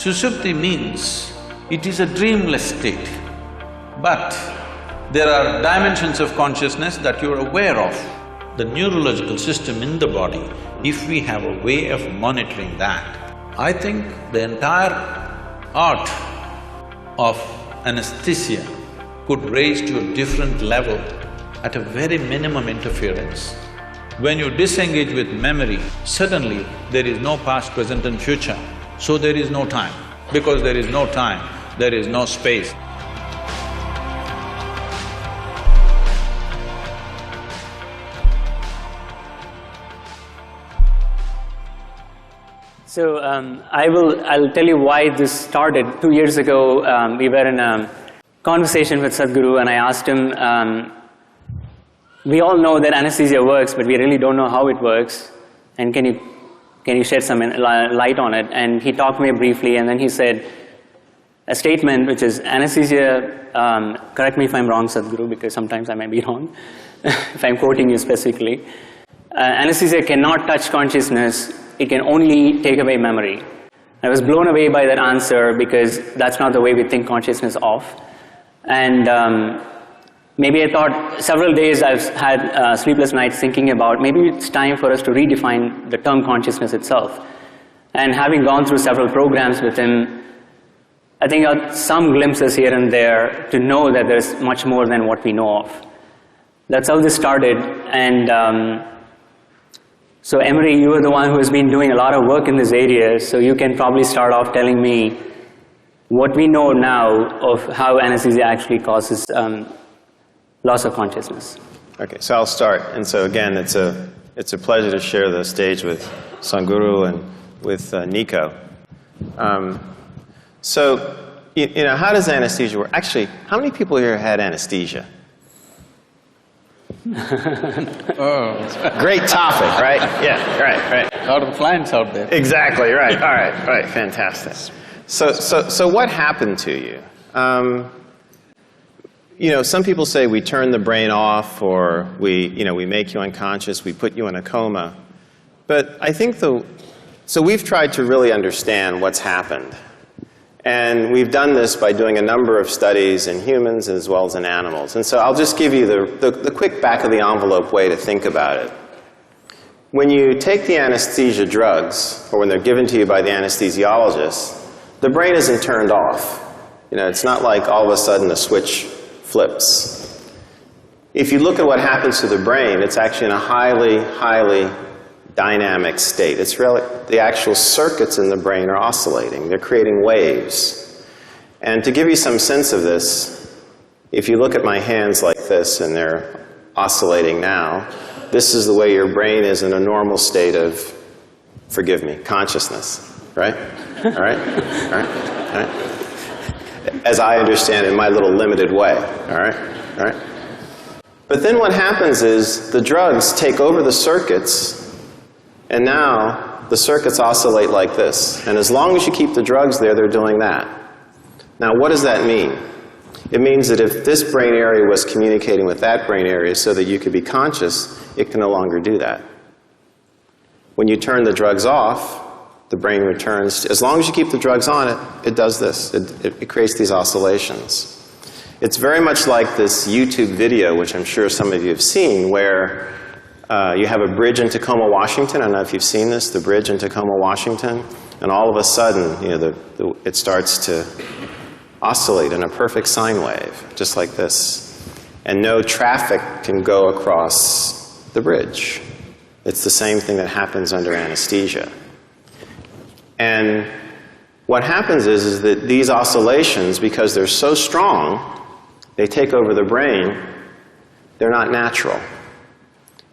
Sushupti means it is a dreamless state, but there are dimensions of consciousness that you're aware of. The neurological system in the body, if we have a way of monitoring that, I think the entire art of anesthesia could raise to a different level at a very minimum interference. When you disengage with memory, suddenly there is no past, present and future, so there is no time. Because there is no time, there is no space. So I'll tell you why this started. 2 years ago, we were in a conversation with Sadhguru, and I asked him, we all know that anesthesia works, but we really don't know how it works, and can you shed some light on it? And he talked to me briefly, and then he said a statement which is, anesthesia, correct me if I'm wrong, Sadhguru, because sometimes I might be wrong, if I'm quoting you specifically, anesthesia cannot touch consciousness, it can only take away memory. I was blown away by that answer because that's not the way we think consciousness of. And maybe I thought, several days I've had sleepless nights thinking about maybe it's time for us to redefine the term consciousness itself. And having gone through several programs with him, I think I got some glimpses here and there to know that there's much more than what we know of. That's how this started. And so Emery, you are the one who has been doing a lot of work in this area, so you can probably start off telling me what we know now of how anesthesia actually causes loss of consciousness. Okay, so I'll start. And so again, it's a pleasure to share the stage with Sadhguru and with Nico. So, you know, how does anesthesia work? Actually, how many people here had anesthesia? Oh. Great topic, right? Yeah, right. A lot of clients out there. Exactly, right. All right, fantastic. So what happened to you? You know, some people say we turn the brain off, or we make you unconscious, we put you in a coma. But I think so we've tried to really understand what's happened. And we've done this by doing a number of studies in humans as well as in animals. And so I'll just give you the quick back-of-the-envelope way to think about it. When you take the anesthesia drugs, or when they're given to you by the anesthesiologist, the brain isn't turned off. You know, it's not like all of a sudden a switch flips. If you look at what happens to the brain, it's actually in a highly dynamic state. It's really, the actual circuits in the brain are oscillating. They're creating waves. And to give you some sense of this, if you look at my hands like this, and they're oscillating now, this is the way your brain is in a normal state of, forgive me, consciousness, right? All right? All right? As I understand it in my little limited way, all right? All right? But then what happens is the drugs take over the circuits, and now the circuits oscillate like this. And as long as you keep the drugs there, they're doing that. Now, what does that mean? It means that if this brain area was communicating with that brain area so that you could be conscious, it can no longer do that. When you turn the drugs off, the brain returns. As long as you keep the drugs on, it does this. It creates these oscillations. It's very much like this YouTube video, which I'm sure some of you have seen, where you have a bridge in Tacoma, Washington. I don't know if you've seen this, the bridge in Tacoma, Washington. And all of a sudden, you know, it starts to oscillate in a perfect sine wave, just like this. And no traffic can go across the bridge. It's the same thing that happens under anesthesia. And what happens is that these oscillations, because they're so strong, they take over the brain, they're not natural.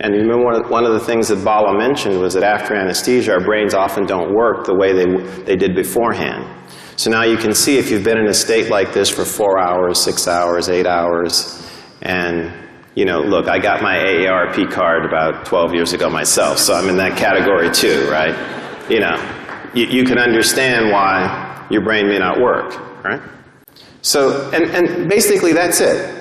And you remember one of the things that Bala mentioned was that after anesthesia, our brains often don't work the way they did beforehand. So now you can see if you've been in a state like this for 4 hours, 6 hours, 8 hours, and, you know, look, I got my AARP card about 12 years ago myself, so I'm in that category too, right? You know, you can understand why your brain may not work, right? So, and basically that's it.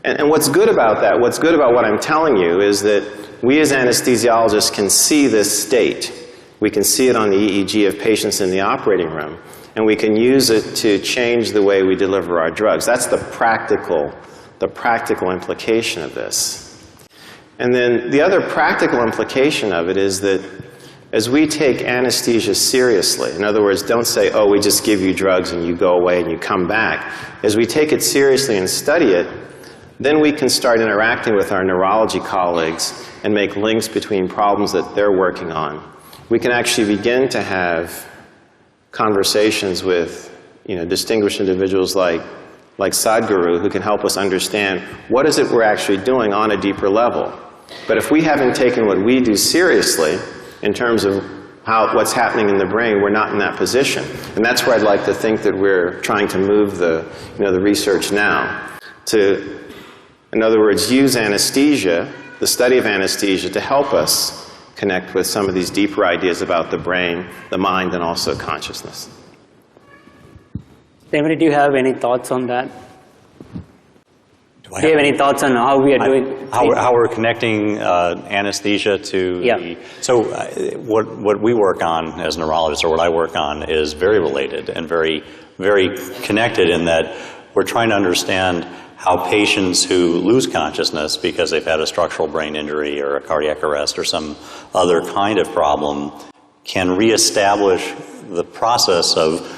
And what's good about that, what's good about what I'm telling you is that we as anesthesiologists can see this state. We can see it on the EEG of patients in the operating room. and we can use it to change the way we deliver our drugs. That's the practical implication of this. And then the other practical implication of it is that as we take anesthesia seriously, in other words, don't say, oh, we just give you drugs and you go away and you come back. As we take it seriously and study it, then we can start interacting with our neurology colleagues and make links between problems that they're working on. We can actually begin to have conversations with, distinguished individuals like Sadhguru, who can help us understand what is it we're actually doing on a deeper level. But if we haven't taken what we do seriously in terms of what's happening in the brain, we're not in that position. And that's where I'd like to think that we're trying to move the research now to, in other words, use anesthesia, the study of anesthesia, to help us connect with some of these deeper ideas about the brain, the mind, and also consciousness. Emery, do you have any thoughts on that? Do you have any thoughts on how we are doing? How we're connecting anesthesia to the... So what we work on as neurologists, or what I work on, is very related and very, very connected in that we're trying to understand how patients who lose consciousness because they've had a structural brain injury or a cardiac arrest or some other kind of problem can reestablish the process of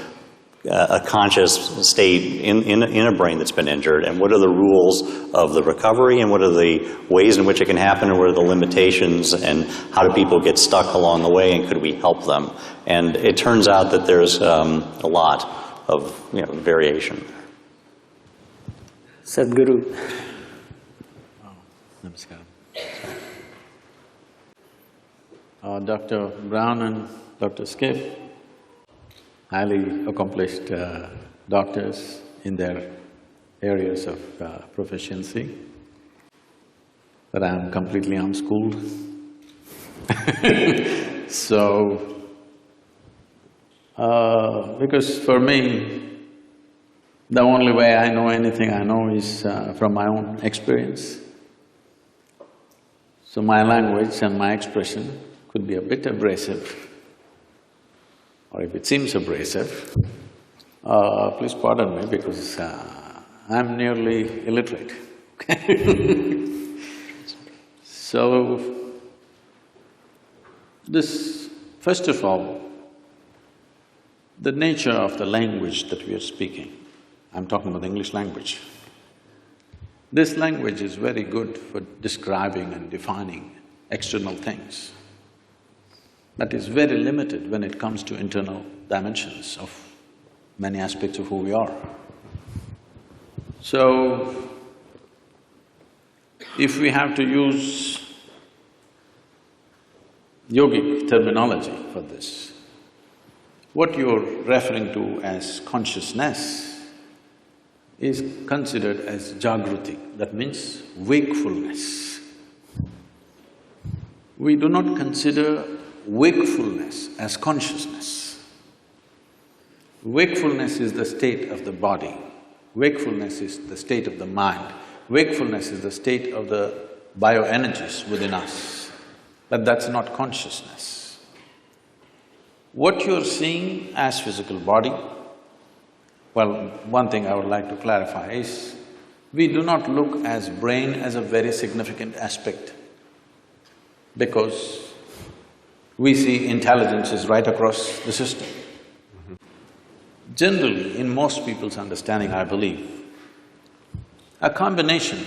a conscious state in a brain that's been injured, and what are the rules of the recovery, and what are the ways in which it can happen, and what are the limitations, and how do people get stuck along the way, and could we help them? And it turns out that there's a lot of variation. Sadhguru. Namaskaram. Dr. Brown and Dr. Schiff, highly accomplished doctors in their areas of proficiency, but I'm completely unschooled. So, because for me, the only way I know anything I know is from my own experience. So my language and my expression could be a bit abrasive, or if it seems abrasive, please pardon me because I'm nearly illiterate. So, this, first of all, the nature of the language that we are speaking, I'm talking about the English language. This language is very good for describing and defining external things, but is very limited when it comes to internal dimensions of many aspects of who we are. So, if we have to use yogic terminology for this, what you're referring to as consciousness is considered as Jaagrithi, that means wakefulness. We do not consider wakefulness as consciousness. Wakefulness is the state of the body, wakefulness is the state of the mind, wakefulness is the state of the bioenergies within us, but that's not consciousness. What you're seeing as physical body, well, one thing I would like to clarify is, we do not look as brain as a very significant aspect, because we see intelligence is right across the system. Generally, in most people's understanding, I believe, a combination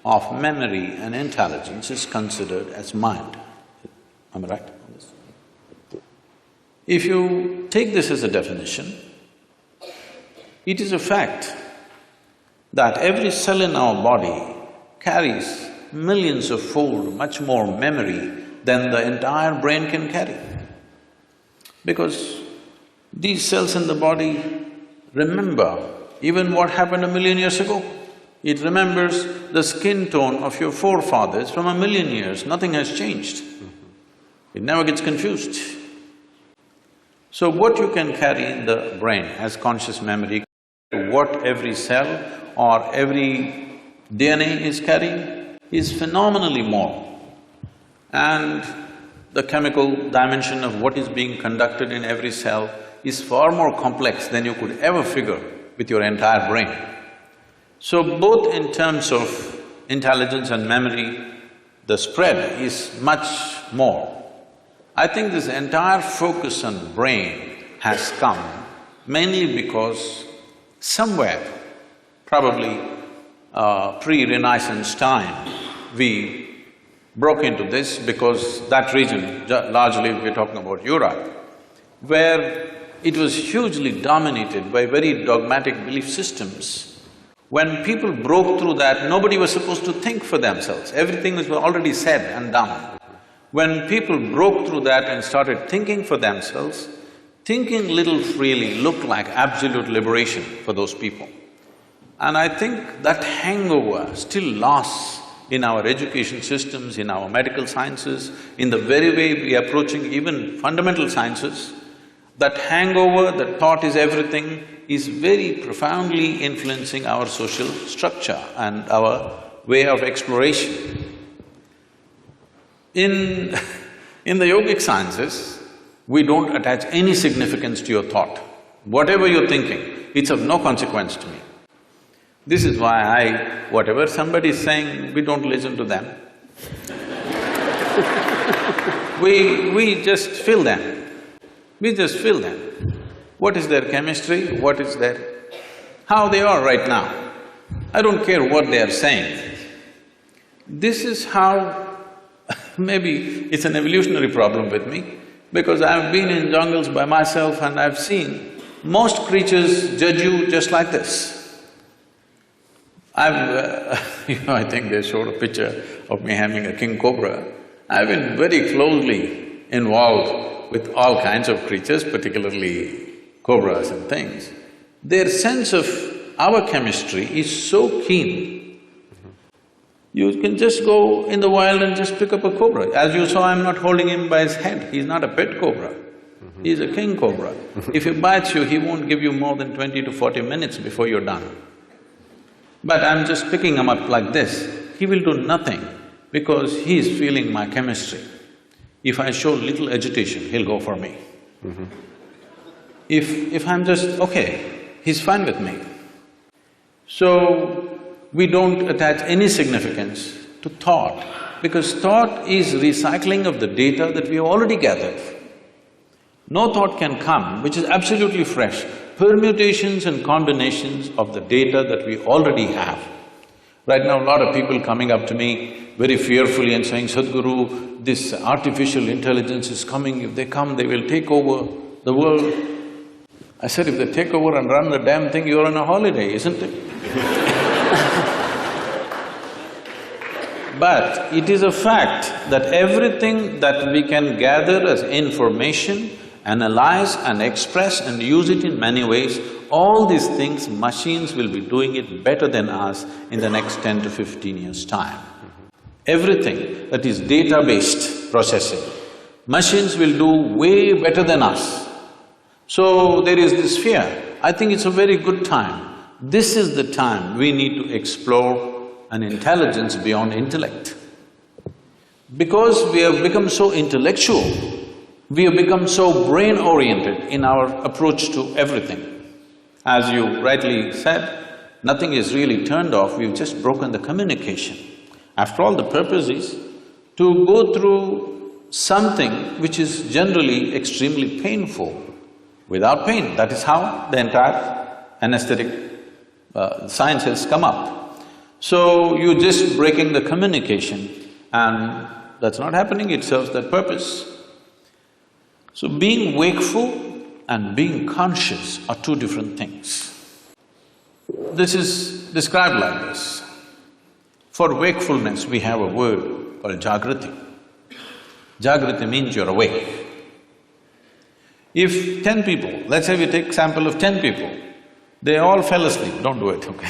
of memory and intelligence is considered as mind. Am I right on this? If you take this as a definition, it is a fact that every cell in our body carries millions of fold much more memory than the entire brain can carry. Because these cells in the body remember even what happened 1,000,000 years ago. It remembers the skin tone of your forefathers from 1,000,000 years, nothing has changed. It never gets confused. So what you can carry in the brain as conscious memory, what every cell or every DNA is carrying is phenomenally more. And the chemical dimension of what is being conducted in every cell is far more complex than you could ever figure with your entire brain. So both in terms of intelligence and memory, the spread is much more. I think this entire focus on brain has come mainly because somewhere, probably pre-Renaissance time, we broke into this because that region, largely we're talking about Europe, where it was hugely dominated by very dogmatic belief systems. When people broke through that, nobody was supposed to think for themselves, everything was already said and done. When people broke through that and started thinking for themselves, thinking little freely looked like absolute liberation for those people. And I think that hangover still lasts in our education systems, in our medical sciences, in the very way we are approaching even fundamental sciences. That hangover, that thought is everything, is very profoundly influencing our social structure and our way of exploration. In the yogic sciences, we don't attach any significance to your thought. Whatever you're thinking, it's of no consequence to me. This is why whatever somebody is saying, we don't listen to them. We just feel them. We just feel them. What is their chemistry, what is their… how they are right now. I don't care what they are saying. This is how… maybe it's an evolutionary problem with me, because I've been in jungles by myself and I've seen most creatures judge you just like this. I think they showed a picture of me having a king cobra. I've been very closely involved with all kinds of creatures, particularly cobras and things. Their sense of our chemistry is so keen. You can just go in the wild and just pick up a cobra. As you saw, I'm not holding him by his head, he's not a pet cobra. He's a king cobra. If he bites you, he won't give you more than 20 to 40 minutes before you're done. But I'm just picking him up like this, he will do nothing because he is feeling my chemistry. If I show little agitation, he'll go for me. If I'm just, okay, he's fine with me. So, we don't attach any significance to thought, because thought is recycling of the data that we have already gathered. No thought can come which is absolutely fresh. Permutations and combinations of the data that we already have. Right now, a lot of people coming up to me very fearfully and saying, Sadhguru, this artificial intelligence is coming, if they come, they will take over the world. I said, if they take over and run the damn thing, you're on a holiday, isn't it? But it is a fact that everything that we can gather as information, analyze and express and use it in many ways, all these things, machines will be doing it better than us in the next 10 to 15 years' time. Everything that is data-based processing, machines will do way better than us. So there is this fear. I think it's a very good time. This is the time we need to explore an intelligence beyond intellect. Because we have become so intellectual, we have become so brain-oriented in our approach to everything. As you rightly said, nothing is really turned off, we've just broken the communication. After all, the purpose is to go through something which is generally extremely painful without pain. That is how the entire anesthetic science has come up. So, you're just breaking the communication and that's not happening, it serves that purpose. So, being wakeful and being conscious are two different things. This is described like this. For wakefulness, we have a word called Jaagrithi. Jaagrithi means you're awake. If 10 people, let's say we take sample of 10 people, they all fell asleep, don't do it, okay?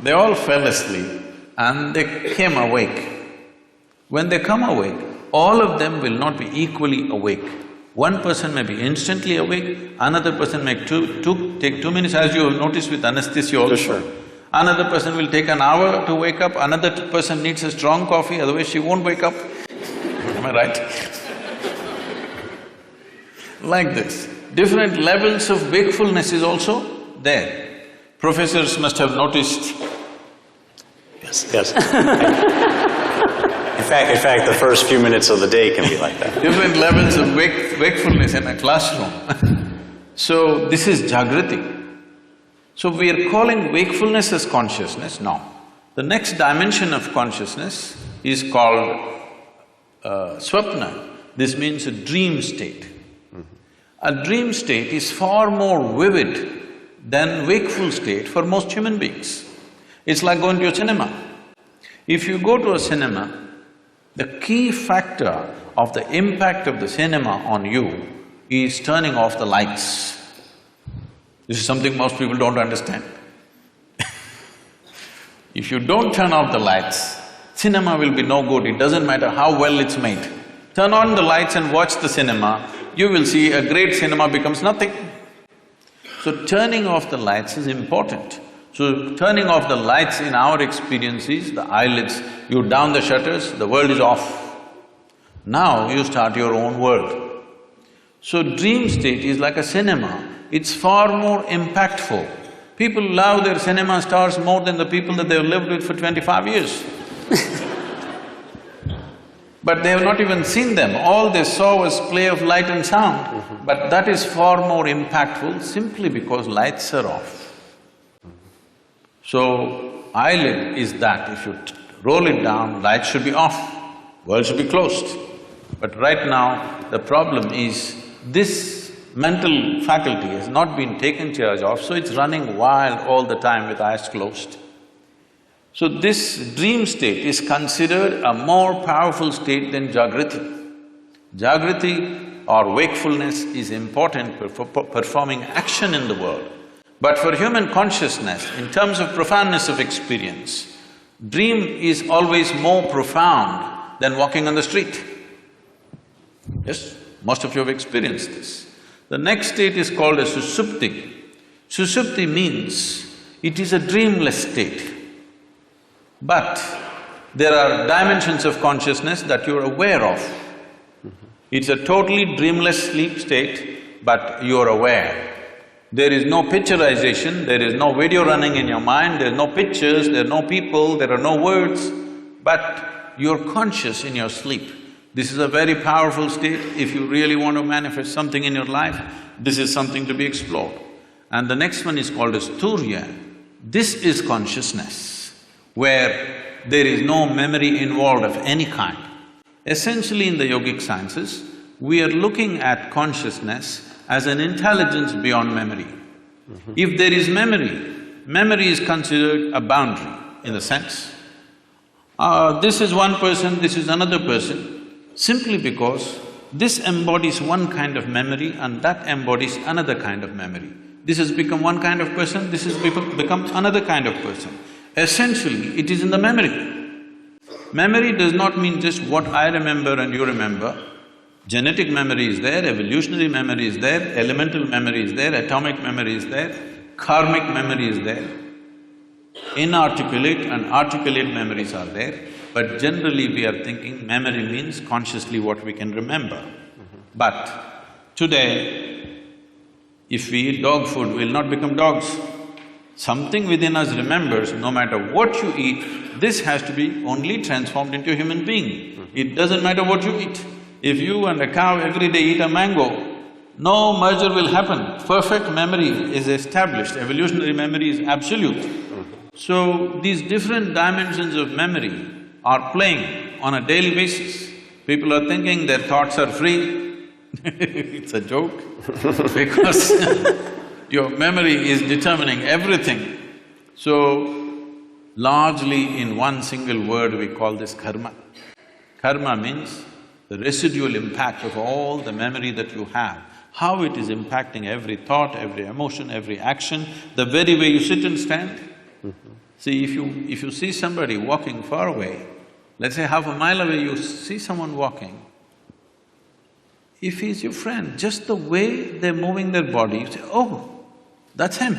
They all fell asleep and they came awake. When they come awake, all of them will not be equally awake. One person may be instantly awake, another person may take 2 minutes, as you have noticed with anesthesia also. Sure. Another person will take an hour to wake up, another person needs a strong coffee, otherwise she won't wake up. Am I right? Like this. Different levels of wakefulness is also there. Professors must have noticed. Yes, yes. In fact, the first few minutes of the day can be like that. Different levels of wakefulness in a classroom. So, this is Jaagrithi. So, we are calling wakefulness as consciousness? No. The next dimension of consciousness is called swapna. This means a dream state. A dream state is far more vivid than wakeful state for most human beings. It's like going to a cinema. If you go to a cinema, the key factor of the impact of the cinema on you is turning off the lights. This is something most people don't understand. If you don't turn off the lights, cinema will be no good, it doesn't matter how well it's made. Turn on the lights and watch the cinema, you will see a great cinema becomes nothing. So turning off the lights is important. So turning off the lights in our experience is the eyelids, you down the shutters, the world is off. Now you start your own world. So dream state is like a cinema, it's far more impactful. People love their cinema stars more than the people that they've lived with for 25 years. But they have not even seen them, all they saw was play of light and sound. But that is far more impactful simply because lights are off. So, eyelid is that, if you roll it down, light should be off, world should be closed. But right now, the problem is this mental faculty has not been taken charge of, so it's running wild all the time with eyes closed. So this dream state is considered a more powerful state than Jaagrithi. Jaagrithi or wakefulness is important for performing action in the world. But for human consciousness, in terms of profoundness of experience, dream is always more profound than walking on the street. Yes, most of you have experienced this. The next state is called a susupti. Susupti means it is a dreamless state. But there are dimensions of consciousness that you're aware of. It's a totally dreamless sleep state, but you're aware. There is no picturization, there is no video running in your mind, there are no pictures, there are no people, there are no words, but you're conscious in your sleep. This is a very powerful state. If you really want to manifest something in your life, this is something to be explored. And the next one is called as Turya. This is consciousness, where there is no memory involved of any kind. Essentially in the yogic sciences, we are looking at consciousness as an intelligence beyond memory. If there is memory, memory is considered a boundary in the sense, this is one person, this is another person, simply because this embodies one kind of memory and that embodies another kind of memory. This has become one kind of person, this has become another kind of person. Essentially, it is in the memory. Memory does not mean just what I remember and you remember. Genetic memory is there, evolutionary memory is there, elemental memory is there, atomic memory is there, karmic memory is there. Inarticulate and articulate memories are there, but generally we are thinking memory means consciously what we can remember. But today, if we eat dog food, we'll not become dogs. Something within us remembers, no matter what you eat, this has to be only transformed into a human being. It doesn't matter what you eat. If you and a cow every day eat a mango, no merger will happen. Perfect memory is established, evolutionary memory is absolute. So, these different dimensions of memory are playing on a daily basis. People are thinking their thoughts are free. It's a joke because your memory is determining everything. So, largely in one single word we call this karma. Karma means the residual impact of all the memory that you have, how it is impacting every thought, every emotion, every action, the very way you sit and stand. See, if you see somebody walking far away, let's say half a mile away you see someone walking, if he's your friend, just the way they're moving their body, you say, oh, that's him.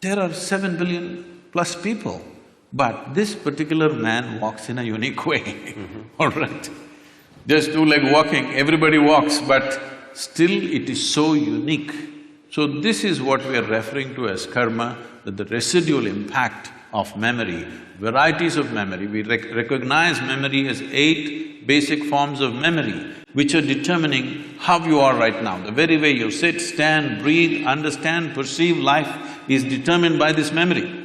There are 7 billion plus people, but this particular man walks in a unique way, all right? Just two-leg walking, everybody walks, but still it is so unique. So this is what we are referring to as karma, that the residual impact of memory, varieties of memory. We recognize memory as 8 basic forms of memory, which are determining how you are right now. The very way you sit, stand, breathe, understand, perceive life is determined by this memory.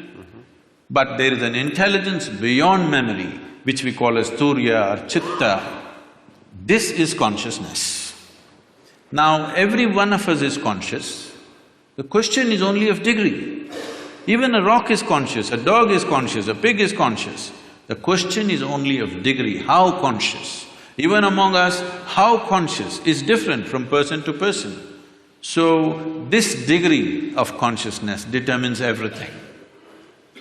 But there is an intelligence beyond memory, which we call as Turiya or Chitta. This is consciousness. Now, every one of us is conscious. The question is only of degree. Even a rock is conscious, a dog is conscious, a pig is conscious. The question is only of degree, how conscious. Even among us, how conscious is different from person to person. So, this degree of consciousness determines everything.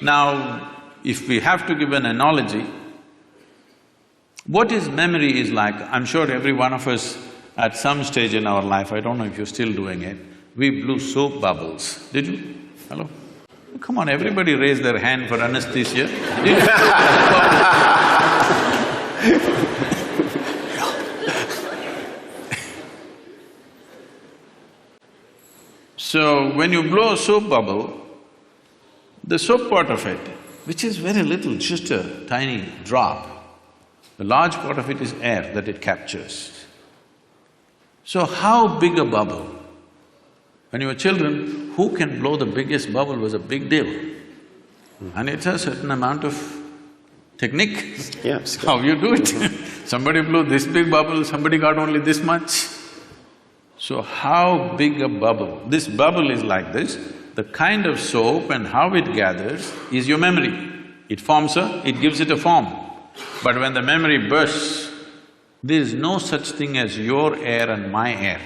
Now, if we have to give an analogy, what is memory is like, I'm sure every one of us at some stage in our life, I don't know if you're still doing it, we blew soap bubbles. Did you? Hello? Come on, everybody raise their hand for anesthesia. Did you? So, when you blow a soap bubble, the soap part of it, which is very little, just a tiny drop, the large part of it is air that it captures. So how big a bubble? When you were children, who can blow the biggest bubble was a big deal. And it's a certain amount of technique. Yeah, how you do it. Somebody blew this big bubble, somebody got only this much. So how big a bubble? This bubble is like this. The kind of soap and how it gathers is your memory. It forms it gives it a form. But when the memory bursts, there is no such thing as your air and my air.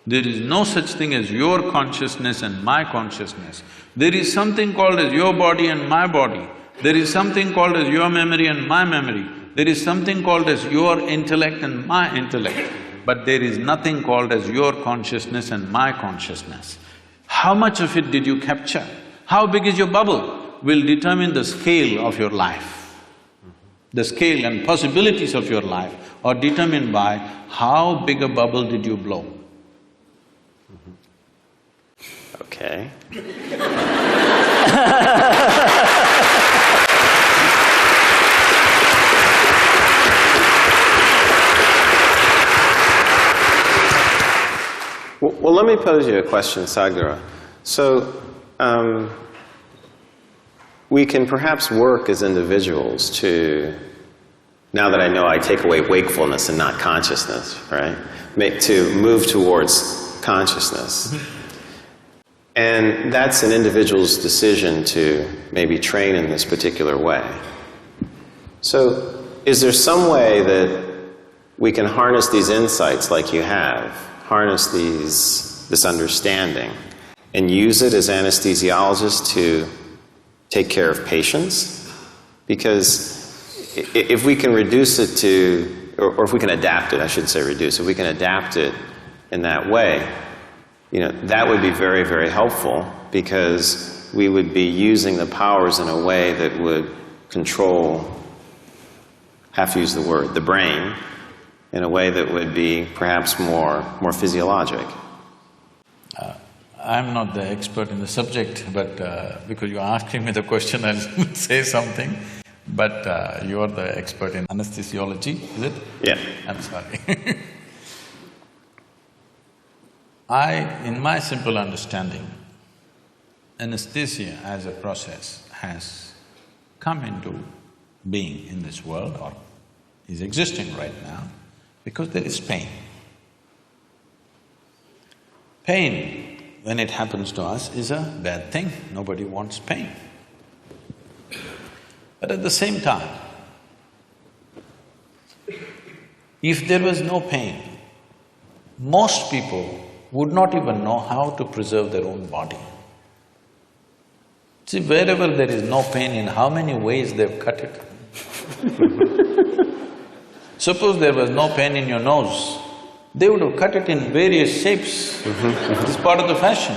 There is no such thing as your consciousness and my consciousness. There is something called as your body and my body. There is something called as your memory and my memory. There is something called as your intellect and my intellect. But there is nothing called as your consciousness and my consciousness. How much of it did you capture? How big is your bubble will determine the scale of your life. The scale and possibilities of your life are determined by how big a bubble did you blow. Okay. Well, let me pose you a question, Sadhguru. So, we can perhaps work as individuals to, now that I know I take away wakefulness and not consciousness, right? To move towards consciousness. And that's an individual's decision to maybe train in this particular way. So, is there some way that we can harness these insights like you have, harness this understanding, and use it as anesthesiologists to take care of patients? Because if we can reduce it to, or if we can adapt it, I should say reduce, if we can adapt it in that way, that would be very, very helpful, because we would be using the powers in a way that would control, have to use the word, the brain, in a way that would be perhaps more physiologic. I'm not the expert in the subject, but because you're asking me the question, I'll say something. But you're the expert in anesthesiology, is it? Yeah. I'm sorry. in my simple understanding, anesthesia as a process has come into being in this world, or is existing right now, because there is pain. Pain, when it happens to us, is a bad thing. Nobody wants pain. But at the same time, if there was no pain, most people would not even know how to preserve their own body. See, wherever there is no pain, in how many ways they've cut it. Suppose there was no pain in your nose, they would have cut it in various shapes. It's part of the fashion.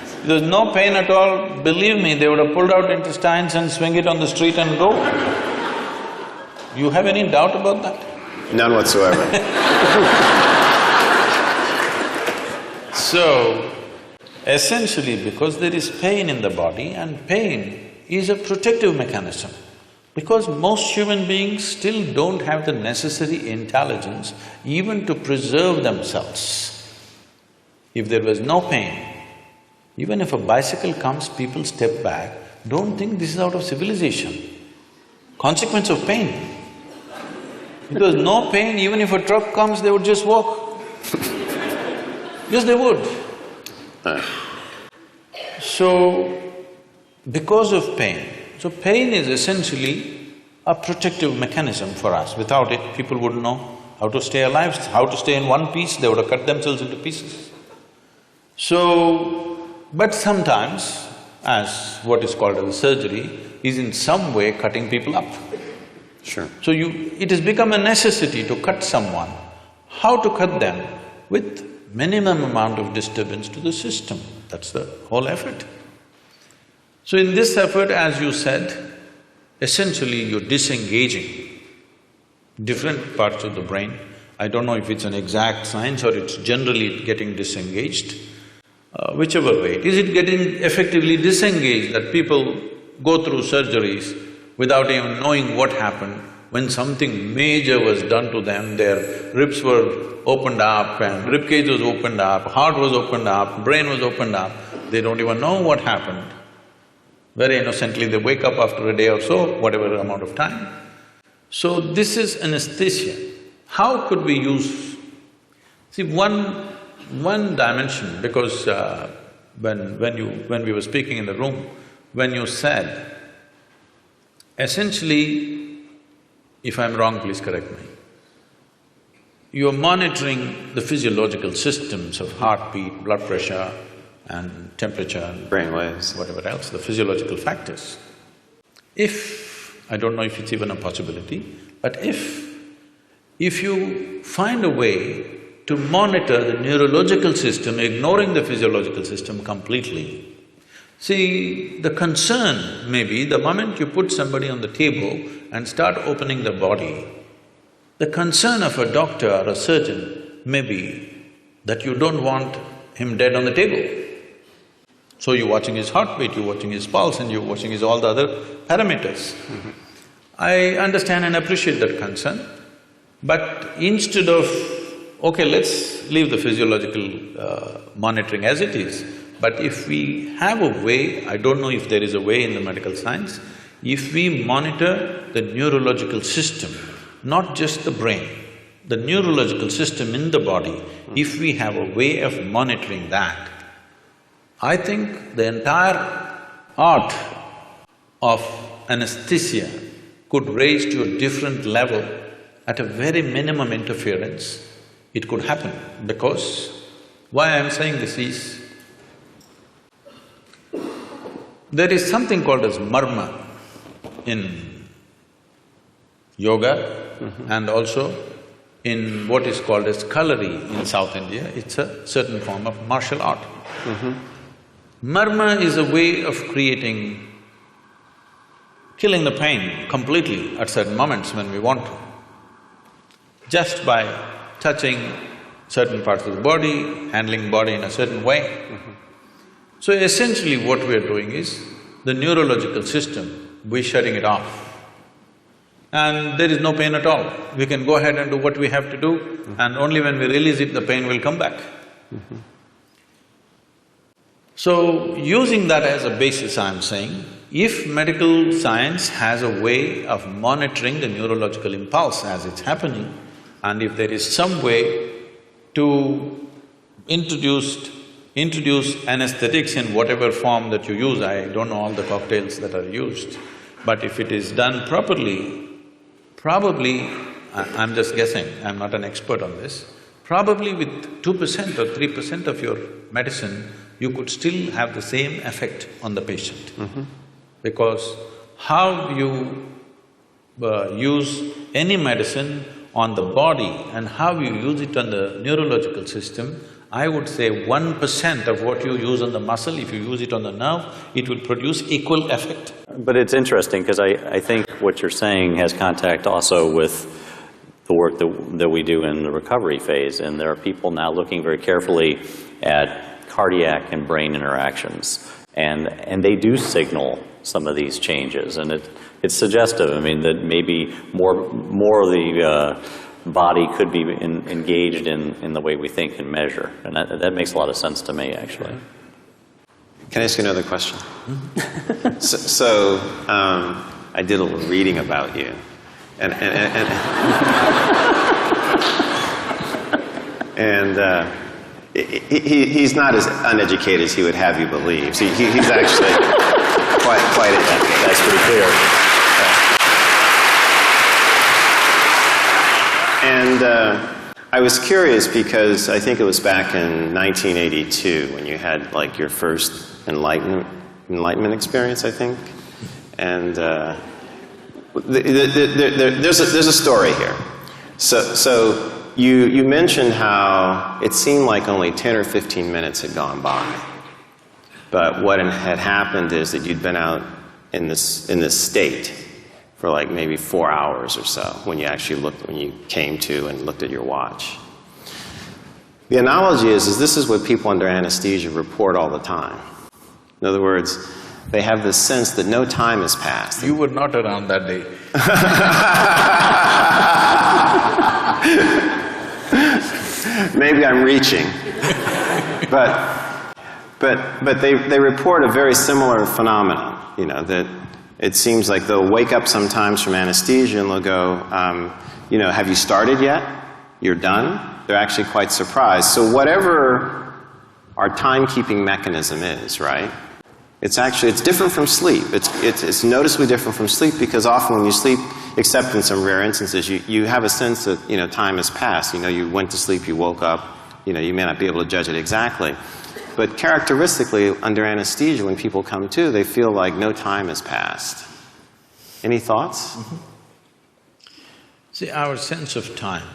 If there's no pain at all, believe me, they would have pulled out intestines and swing it on the street and go. You have any doubt about that? None whatsoever. So, essentially because there is pain in the body, and pain is a protective mechanism. Because most human beings still don't have the necessary intelligence even to preserve themselves. If there was no pain, even if a bicycle comes, people step back, don't think this is out of civilization. Consequence of pain. Because no pain, even if a truck comes, they would just walk. Yes, they would. So, because of pain, so pain is essentially a protective mechanism for us. Without it, people wouldn't know how to stay alive, how to stay in one piece, they would have cut themselves into pieces. So, but sometimes, as what is called as surgery, is in some way cutting people up. Sure. So it has become a necessity to cut someone. How to cut them? With minimum amount of disturbance to the system. That's the whole effort. So in this effort, as you said, essentially you're disengaging different parts of the brain. I don't know if it's an exact science or it's generally getting disengaged. Whichever way, is it getting effectively disengaged that people go through surgeries without even knowing what happened? When something major was done to them, their ribs were opened up and ribcage was opened up, heart was opened up, brain was opened up, they don't even know what happened. Very innocently, they wake up after a day or so, whatever amount of time. So this is anesthesia. How could we use… See, one dimension, because when we were speaking in the room, when you said, essentially, if I'm wrong, please correct me, you're monitoring the physiological systems of heartbeat, blood pressure and temperature, brainwaves, whatever else, the physiological factors. If… I don't know if it's even a possibility, but if you find a way to monitor the neurological system, ignoring the physiological system completely. See, the concern may be the moment you put somebody on the table and start opening the body, the concern of a doctor or a surgeon may be that you don't want him dead on the table. So you're watching his heartbeat, you're watching his pulse, and you're watching his all the other parameters. I understand and appreciate that concern, but instead of… okay, let's leave the physiological monitoring as it is, but if we have a way, I don't know if there is a way in the medical science, if we monitor the neurological system, not just the brain, the neurological system in the body, if we have a way of monitoring that, I think the entire art of anesthesia could raise to a different level at a very minimum interference. It could happen, because why I'm saying this is, there is something called as marma in yoga and also in what is called as kalari in South India. It's a certain form of martial art. Marma is a way of killing the pain completely at certain moments when we want to, just by touching certain parts of the body, handling body in a certain way. So essentially what we're doing is, the neurological system, we're shutting it off. And there is no pain at all. We can go ahead and do what we have to do, and only when we release it, the pain will come back. So, using that as a basis, I'm saying, if medical science has a way of monitoring the neurological impulse as it's happening, and if there is some way to introduce anesthetics in whatever form that you use, I don't know all the cocktails that are used, but if it is done properly, probably, I'm just guessing, I'm not an expert on this, probably with 2% or 3% of your medicine, you could still have the same effect on the patient. Because how you use any medicine on the body and how you use it on the neurological system, I would say 1% of what you use on the muscle, if you use it on the nerve, it will produce equal effect. But it's interesting, because I think what you're saying has contact also with the work that we do in the recovery phase, and there are people now looking very carefully at cardiac and brain interactions. And they do signal some of these changes, and it's suggestive. I mean, that maybe more of the body could be engaged in the way we think and measure, and that makes a lot of sense to me, actually. Can I ask you another question? So I did a little reading about you, and he's not as uneducated as he would have you believe. So he's actually quite educated. That's pretty clear. And I was curious because I think it was back in 1982 when you had like your first enlightenment experience, I think. And there's a story here. So you mentioned how it seemed like only 10 or 15 minutes had gone by. But what had happened is that you'd been out in this state for like maybe 4 hours or so when you came to and looked at your watch. The analogy is this is what people under anesthesia report all the time. In other words, they have this sense that no time has passed. You were not around that day. Maybe I'm reaching. But they report a very similar phenomenon, you know, that it seems like they'll wake up sometimes from anesthesia and they'll go, you know, have you started yet? You're done? They're actually quite surprised. So whatever our timekeeping mechanism is, right? It's different from sleep. It's noticeably different from sleep because often when you sleep, except in some rare instances, you have a sense that, you know, time has passed. You know, you went to sleep, you woke up, you know, you may not be able to judge it exactly. But characteristically, under anesthesia, when people come to, they feel like no time has passed. Any thoughts? Mm-hmm. See, our sense of time,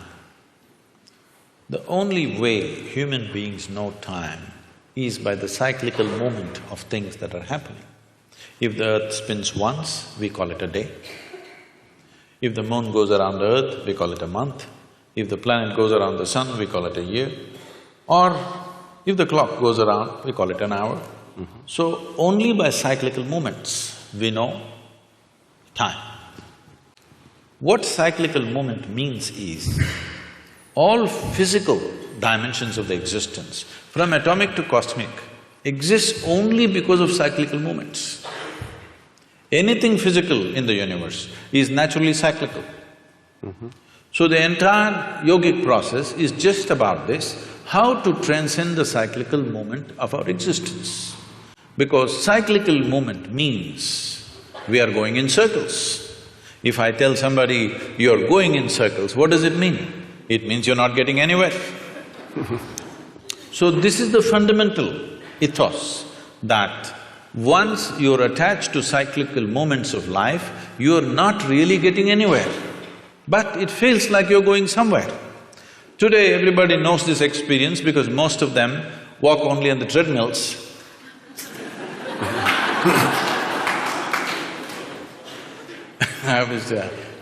the only way human beings know time is by the cyclical movement of things that are happening. If the earth spins once, we call it a day. If the moon goes around the earth, we call it a month. If the planet goes around the sun, we call it a year. Or if the clock goes around, we call it an hour. Mm-hmm. So only by cyclical movements we know time. What cyclical movement means is, all physical dimensions of the existence, from atomic to cosmic, exists only because of cyclical movements. Anything physical in the universe is naturally cyclical. Mm-hmm. So the entire yogic process is just about this, how to transcend the cyclical movement of our existence. Because cyclical movement means we are going in circles. If I tell somebody, you're going in circles, what does it mean? It means you're not getting anywhere. So this is the fundamental ethos, that once you're attached to cyclical moments of life, you're not really getting anywhere, but it feels like you're going somewhere. Today, everybody knows this experience because most of them walk only on the treadmills.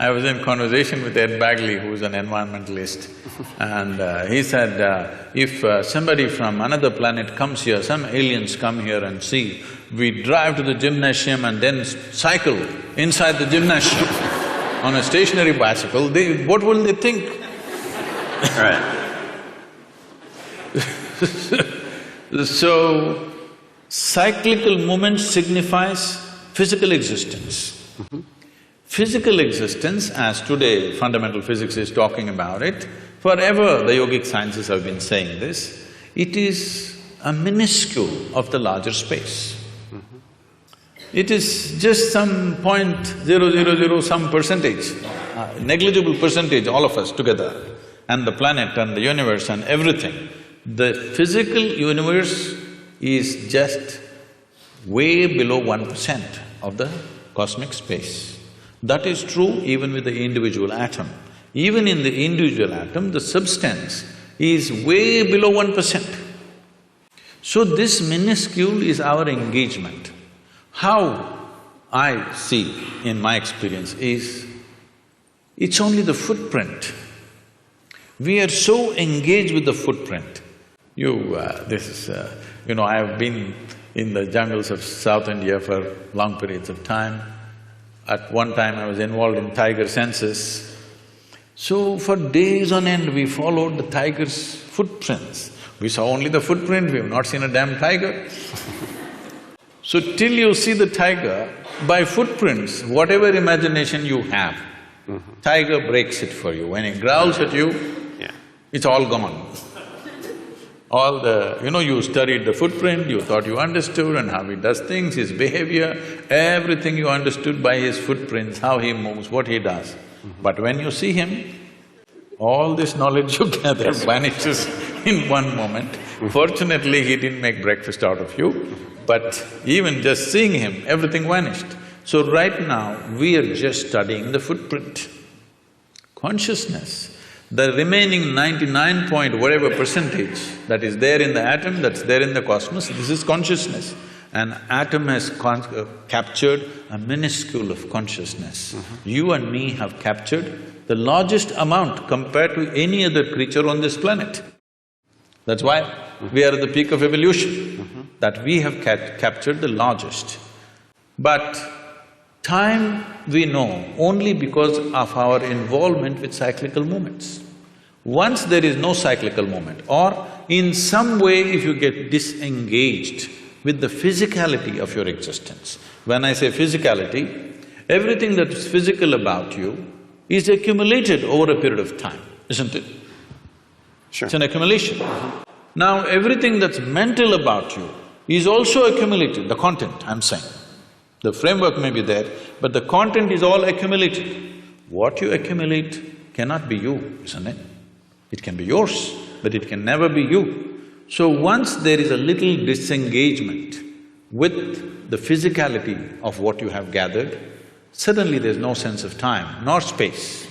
I was in conversation with Ed Bagley, who's an environmentalist, and he said, if somebody from another planet comes here, some aliens come here and see, we drive to the gymnasium and then cycle inside the gymnasium on a stationary bicycle, what will they think? Right. So, cyclical movement signifies physical existence. Mm-hmm. Physical existence, as today fundamental physics is talking about it, forever the yogic sciences have been saying this, it is a minuscule of the larger space. Mm-hmm. It is just some 0.000 some percentage, negligible percentage, all of us together, and the planet and the universe and everything. The physical universe is just way below 1% of the cosmic space. That is true even with the individual atom. Even in the individual atom, the substance is way below 1%. So this minuscule is our engagement. How I see in my experience is, it's only the footprint. We are so engaged with the footprint I have been in the jungles of South India for long periods of time. At one time I was involved in tiger census. So for days on end we followed the tiger's footprints. We saw only the footprint, we have not seen a damn tiger. So till you see the tiger, by footprints, whatever imagination you have, tiger breaks it for you. When it growls at you, it's all gone. All the… you studied the footprint, you thought you understood and how he does things, his behavior, everything you understood by his footprints, how he moves, what he does. But when you see him, all this knowledge you gather vanishes in one moment. Fortunately, he didn't make breakfast out of you, but even just seeing him, everything vanished. So right now, we are just studying the footprint. Consciousness, the remaining 99 point whatever percentage that is there in the atom, that's there in the cosmos, this is consciousness. An atom has captured a minuscule of consciousness. You and me have captured the largest amount compared to any other creature on this planet. That's why we are at the peak of evolution, that we have captured the largest. But time we know only because of our involvement with cyclical movements. Once there is no cyclical movement, or in some way if you get disengaged with the physicality of your existence. When I say physicality, everything that is physical about you is accumulated over a period of time, isn't it? Sure. It's an accumulation. Now, everything that's mental about you is also accumulated, the content, I'm saying. The framework may be there, but the content is all accumulated. What you accumulate cannot be you, isn't it? It can be yours, but it can never be you. So once there is a little disengagement with the physicality of what you have gathered, suddenly there's no sense of time nor space.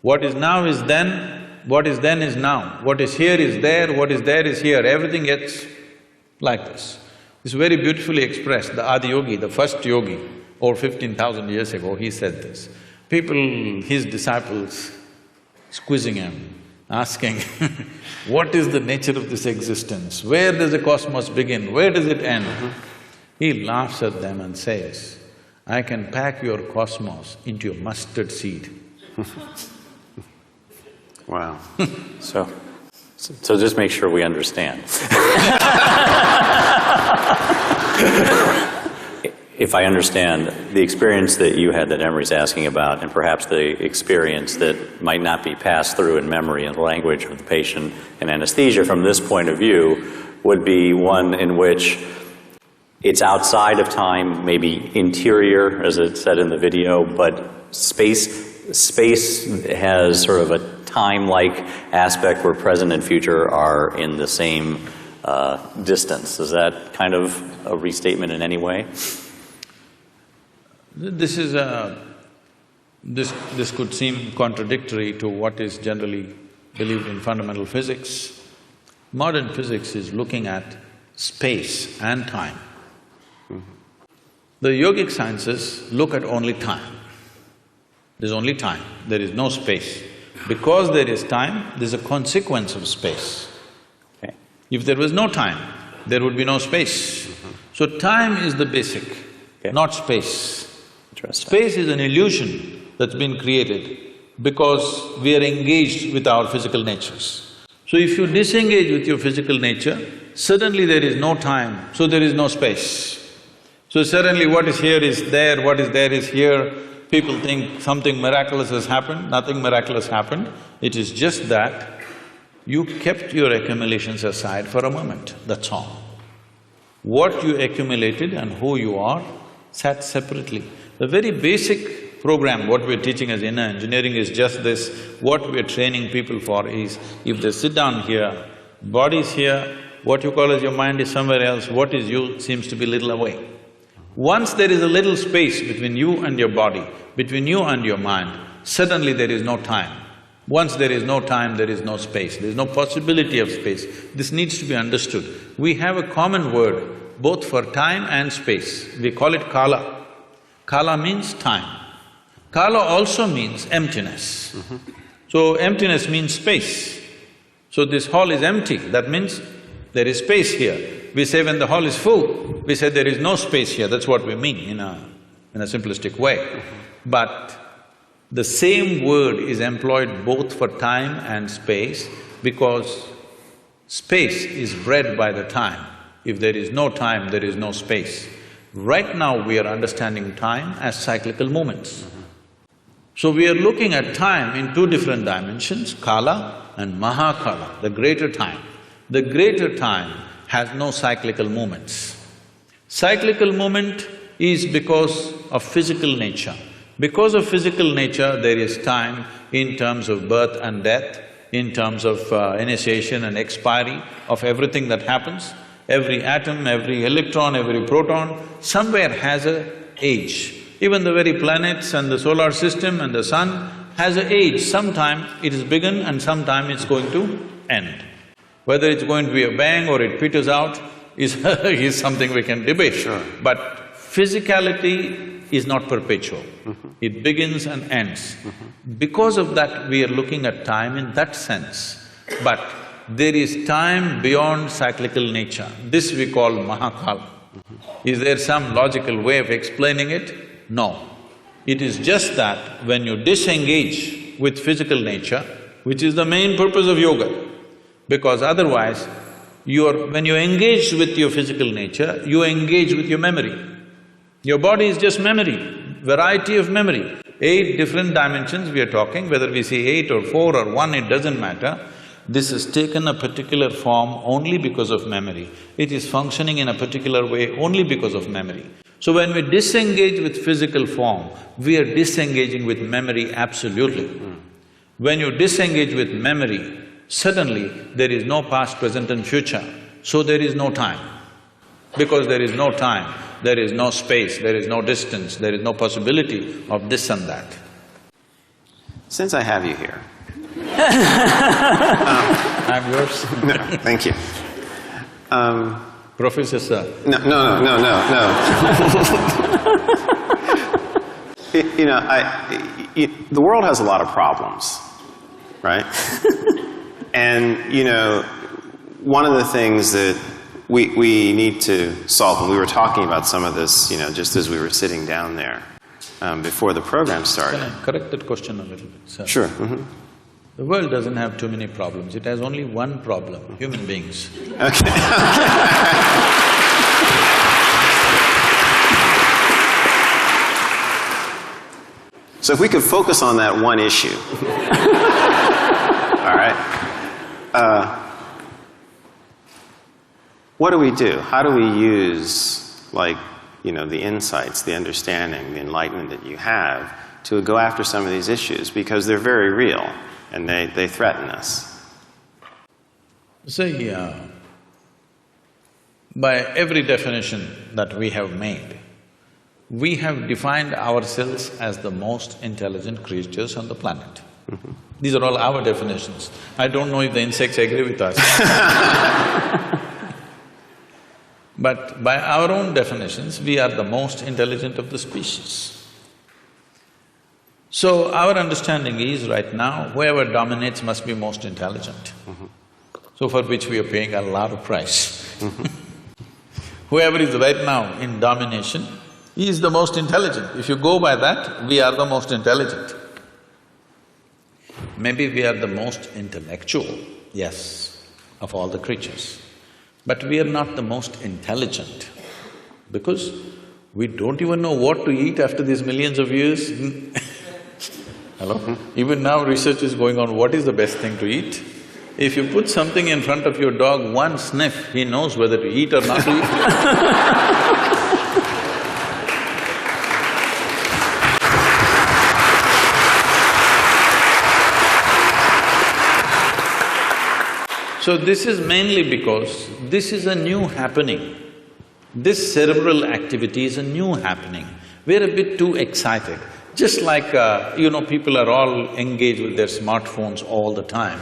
What is now is then, what is then is now, what is here is there, what is there is here, everything gets like this. It's very beautifully expressed. The Adi Yogi, the first yogi, over 15,000 years ago, he said this. People, his disciples, squeezing him, asking, what is the nature of this existence? Where does the cosmos begin? Where does it end? He laughs at them and says, I can pack your cosmos into a mustard seed. Wow. So just make sure we understand. If I understand, the experience that you had that Emery's asking about, and perhaps the experience that might not be passed through in memory and language of the patient in anesthesia from this point of view, would be one in which it's outside of time, maybe interior, as it said in the video, but space has sort of a time-like aspect where present and future are in the same distance. Is that kind of a restatement in any way? This could seem contradictory to what is generally believed in fundamental physics. Modern physics is looking at space and time. The yogic sciences look at only time. There's only time, there is no space. Because there is time, there's a consequence of space. Okay. If there was no time, there would be no space. So time is the basic, not space. Space is an illusion that's been created because we are engaged with our physical natures. So if you disengage with your physical nature, suddenly there is no time, so there is no space. So suddenly what is here is there, what is there is here. People think something miraculous has happened, nothing miraculous happened. It is just that you kept your accumulations aside for a moment, that's all. What you accumulated and who you are sat separately. The very basic program, what we're teaching as inner engineering is just this. What we're training people for is, if they sit down here, body's here, what you call as your mind is somewhere else, what is you seems to be little away. Once there is a little space between you and your body, between you and your mind, suddenly there is no time. Once there is no time, there is no space, there is no possibility of space. This needs to be understood. We have a common word both for time and space. We call it kala. Kala means time. Kala also means emptiness. So emptiness means space. So this hall is empty, that means there is space here. We say when the hall is full, we say there is no space here, that's what we mean in a simplistic way. But the same word is employed both for time and space because space is bred by the time. If there is no time, there is no space. Right now we are understanding time as cyclical movements. So we are looking at time in two different dimensions, Kala and Mahakala, the greater time. The greater time has no cyclical movements. Cyclical movement is because of physical nature. Because of physical nature, there is time in terms of birth and death, in terms of initiation and expiry of everything that happens. Every atom, every electron, every proton, somewhere has an age. Even the very planets and the solar system and the sun has an age. Sometime it is begun and sometime it's going to end. Whether it's going to be a bang or it peters out is is something we can debate. Sure. But physicality is not perpetual. It begins and ends. Because of that, we are looking at time in that sense. But there is time beyond cyclical nature. This we call Mahakala. Is there some logical way of explaining it? No. It is just that when you disengage with physical nature, which is the main purpose of yoga, because otherwise, when you engage with your physical nature, you engage with your memory. Your body is just memory, variety of memory. 8 different dimensions we are talking, whether we see 8 or 4 or 1, it doesn't matter. This has taken a particular form only because of memory. It is functioning in a particular way only because of memory. So when we disengage with physical form, we are disengaging with memory absolutely. When you disengage with memory, suddenly there is no past, present and future, so there is no time. Because there is no time, there is no space, there is no distance, there is no possibility of this and that. Since I have you here… I'm yours. No, thank you. Professor sir. No. The world has a lot of problems, right? And, one of the things that we need to solve, and we were talking about some of this, just as we were sitting down there before the program started. Can I correct that question a little bit, sir? Sure. The world doesn't have too many problems, it has only one problem, human beings. Okay. So if we could focus on that one issue. All right. What do we do? How do we use, the insights, the understanding, the enlightenment that you have to go after some of these issues? Because they're very real and they threaten us. See, by every definition that we have made, we have defined ourselves as the most intelligent creatures on the planet. These are all our definitions. I don't know if the insects agree with us. But by our own definitions, we are the most intelligent of the species. So our understanding is right now, whoever dominates must be most intelligent. So for which we are paying a lot of price. Whoever is right now in domination, he is the most intelligent. If you go by that, we are the most intelligent. Maybe we are the most intellectual, yes, of all the creatures. But we are not the most intelligent because we don't even know what to eat after these millions of years. Hello? Even now research is going on, what is the best thing to eat? If you put something in front of your dog, one sniff, he knows whether to eat or not to eat. So this is mainly because this is a new happening. This cerebral activity is a new happening. We're a bit too excited. Just like, people are all engaged with their smartphones all the time.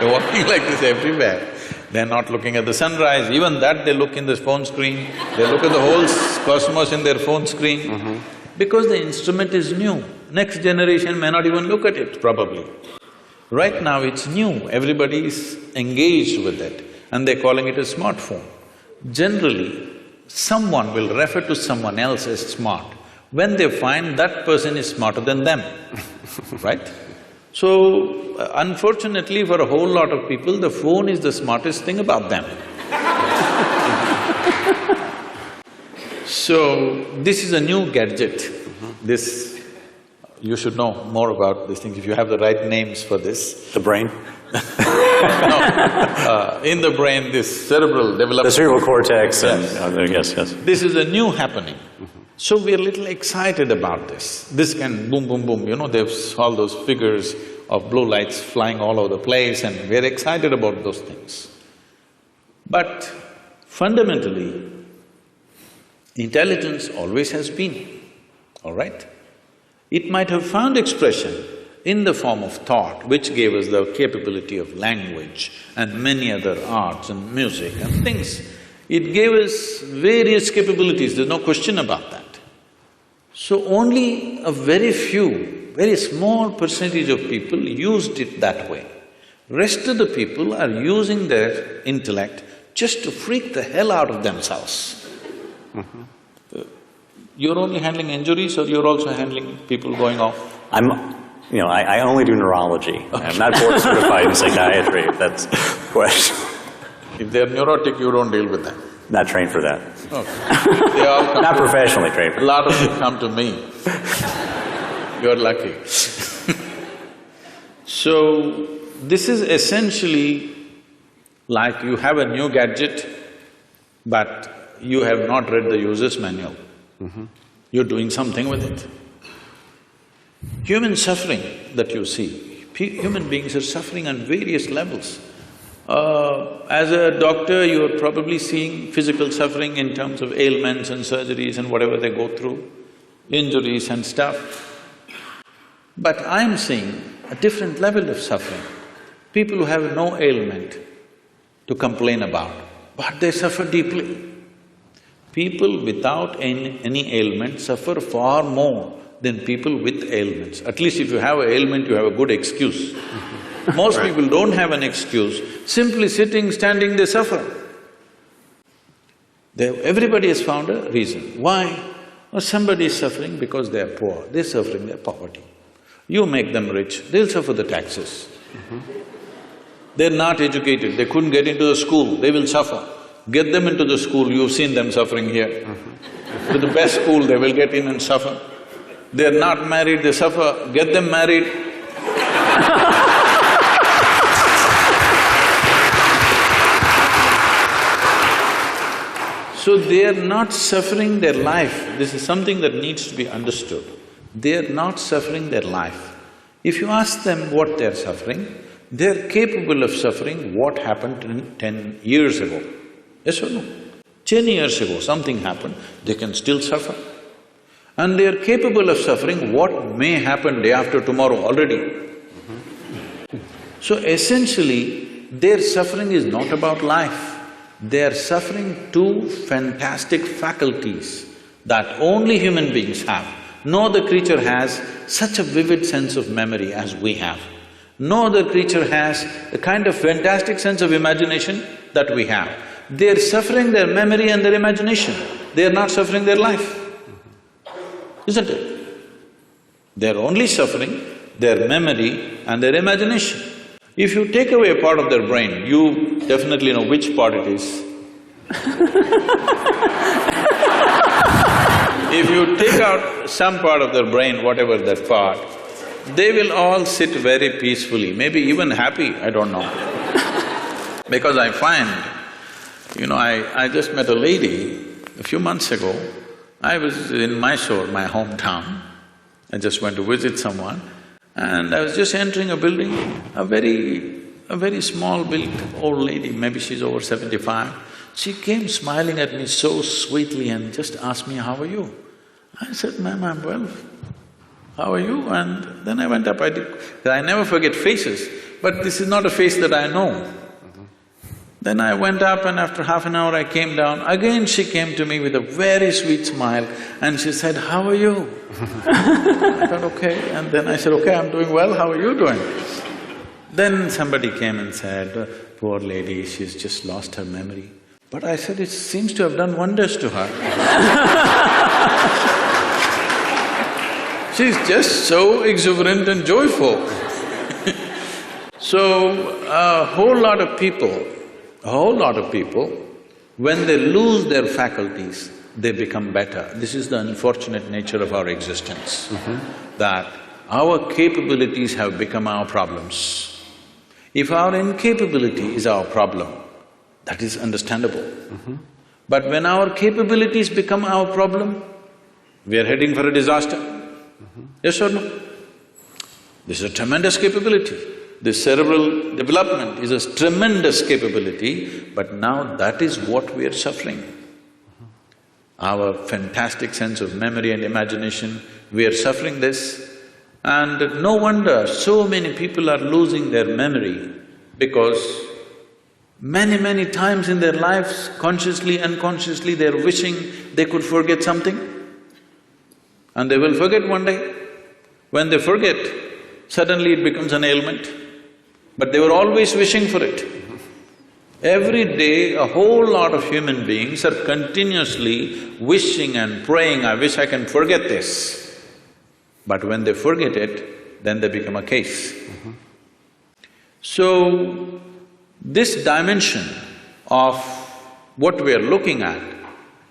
They're walking like this everywhere. They're not looking at the sunrise, even that they look in the phone screen. They look at the whole cosmos in their phone screen. Because the instrument is new. Next generation may not even look at it, probably. Right now it's new, everybody is engaged with it and they're calling it a smartphone. Generally, someone will refer to someone else as smart when they find that person is smarter than them, right? So, unfortunately for a whole lot of people, the phone is the smartest thing about them. So, this is a new gadget. This… you should know more about these things if you have the right names for this. The brain? No, in the brain, this cerebral development… The cerebral cortex and… Yes. yes. This is a new happening. So we're a little excited about this. This can boom, boom, boom, you know, there's all those figures of blue lights flying all over the place and we're excited about those things. But fundamentally, intelligence always has been, all right? It might have found expression in the form of thought, which gave us the capability of language and many other arts and music and things. It gave us various capabilities, there's no question about that. So only a very few, very small percentage of people used it that way. Rest of the people are using their intellect just to freak the hell out of themselves. You're only handling injuries or you're also handling people going off? I only do neurology. Okay. I'm not board certified in psychiatry, if that's the question. If they're neurotic, you don't deal with them? Not trained for that. Okay. They all come not professionally trained for that. A lot of them come to me. You're lucky. So, this is essentially like you have a new gadget, but you have not read the user's manual. You're doing something with it. Human suffering that you see, human beings are suffering on various levels. As a doctor, you're probably seeing physical suffering in terms of ailments and surgeries and whatever they go through, injuries and stuff. But I'm seeing a different level of suffering. People who have no ailment to complain about, but they suffer deeply. People without any ailment suffer far more than people with ailments. At least if you have an ailment, you have a good excuse. Most people don't have an excuse, simply sitting, standing, they suffer. Everybody has found a reason. Why? Well, somebody is suffering because they are poor, they're suffering their poverty. You make them rich, they'll suffer the taxes. They're not educated, they couldn't get into the school, they will suffer. Get them into the school, you've seen them suffering here. To the best school, they will get in and suffer. They're not married, they suffer, get them married. So they're not suffering their life, this is something that needs to be understood. They're not suffering their life. If you ask them what they're suffering, they're capable of suffering what happened 10 years ago. Yes or no? 10 years ago something happened, they can still suffer. And they are capable of suffering what may happen day after tomorrow already. So essentially, their suffering is not about life. They are suffering two fantastic faculties that only human beings have. No other creature has such a vivid sense of memory as we have. No other creature has the kind of fantastic sense of imagination that we have. They're suffering their memory and their imagination, they're not suffering their life, isn't it? They're only suffering their memory and their imagination. If you take away a part of their brain, you definitely know which part it is. If you take out some part of their brain, whatever that part, they will all sit very peacefully, maybe even happy, I don't know. Because I find, I just met a lady a few months ago. I was in Mysore, my hometown. I just went to visit someone and I was just entering a building, a very small built old lady, maybe she's over 75. She came smiling at me so sweetly and just asked me, "How are you?" I said, "Ma'am, I'm well. How are you?" And then I went up, I never forget faces, but this is not a face that I know. Then I went up and after half an hour I came down, again she came to me with a very sweet smile and she said, "How are you?" I thought, okay, and then I said, "Okay, I'm doing well, how are you doing?" Then somebody came and said, poor lady, she's just lost her memory. But I said, it seems to have done wonders to her. She's just so exuberant and joyful. So, a whole lot of people, when they lose their faculties, they become better. This is the unfortunate nature of our existence, that our capabilities have become our problems. If our incapability is our problem, that is understandable. But when our capabilities become our problem, we are heading for a disaster. Yes or no? This is a tremendous capability. This cerebral development is a tremendous capability, but now that is what we are suffering. Our fantastic sense of memory and imagination, we are suffering this. And no wonder so many people are losing their memory, because many times in their lives, consciously, unconsciously, they're wishing they could forget something, and they will forget one day. When they forget, suddenly it becomes an ailment, but they were always wishing for it. Every day, a whole lot of human beings are continuously wishing and praying, I wish I can forget this. But when they forget it, then they become a case. So, this dimension of what we are looking at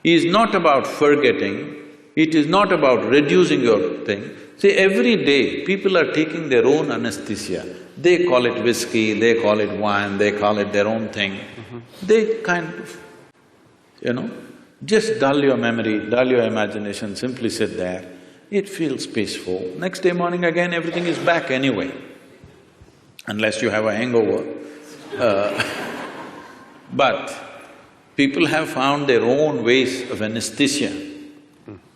is not about forgetting, it is not about reducing your thing. See, every day people are taking their own anesthesia. They call it whiskey, they call it wine, they call it their own thing. They kind of, just dull your memory, dull your imagination, simply sit there. It feels peaceful. Next day morning again, everything is back anyway, unless you have a hangover. But people have found their own ways of anesthesia.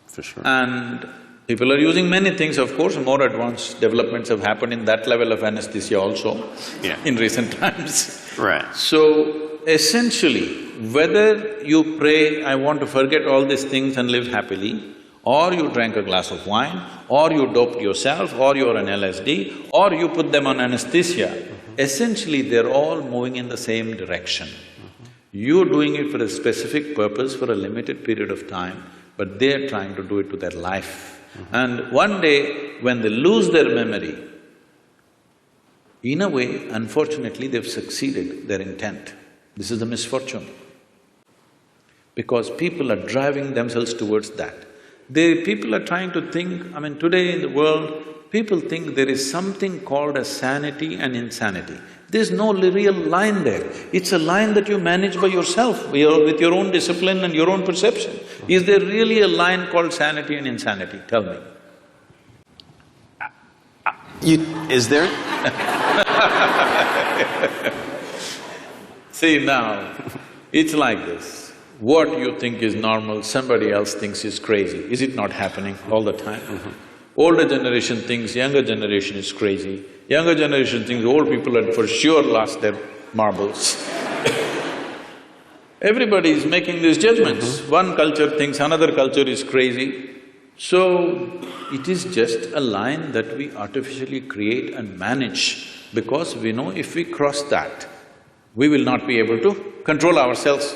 For sure. And people are using many things, of course, more advanced developments have happened in that level of anesthesia also in recent times. Right. So, essentially, whether you pray, I want to forget all these things and live happily, or you drank a glass of wine, or you doped yourself, or you're on LSD, or you put them on anesthesia, essentially they're all moving in the same direction. You're doing it for a specific purpose for a limited period of time, but they're trying to do it to their life. And one day, when they lose their memory, in a way, unfortunately, they've succeeded their intent. This is the misfortune. Because people are driving themselves towards that. People are trying to think, today in the world, people think there is something called as sanity and insanity. There's no real line there. It's a line that you manage by yourself, with your own discipline and your own perception. Is there really a line called sanity and insanity? Tell me. Is there? See now, it's like this. What you think is normal, somebody else thinks is crazy. Is it not happening all the time? Older generation thinks younger generation is crazy. Younger generation thinks old people had for sure lost their marbles. Everybody is making these judgments. One culture thinks another culture is crazy. So, it is just a line that we artificially create and manage, because we know if we cross that, we will not be able to control ourselves.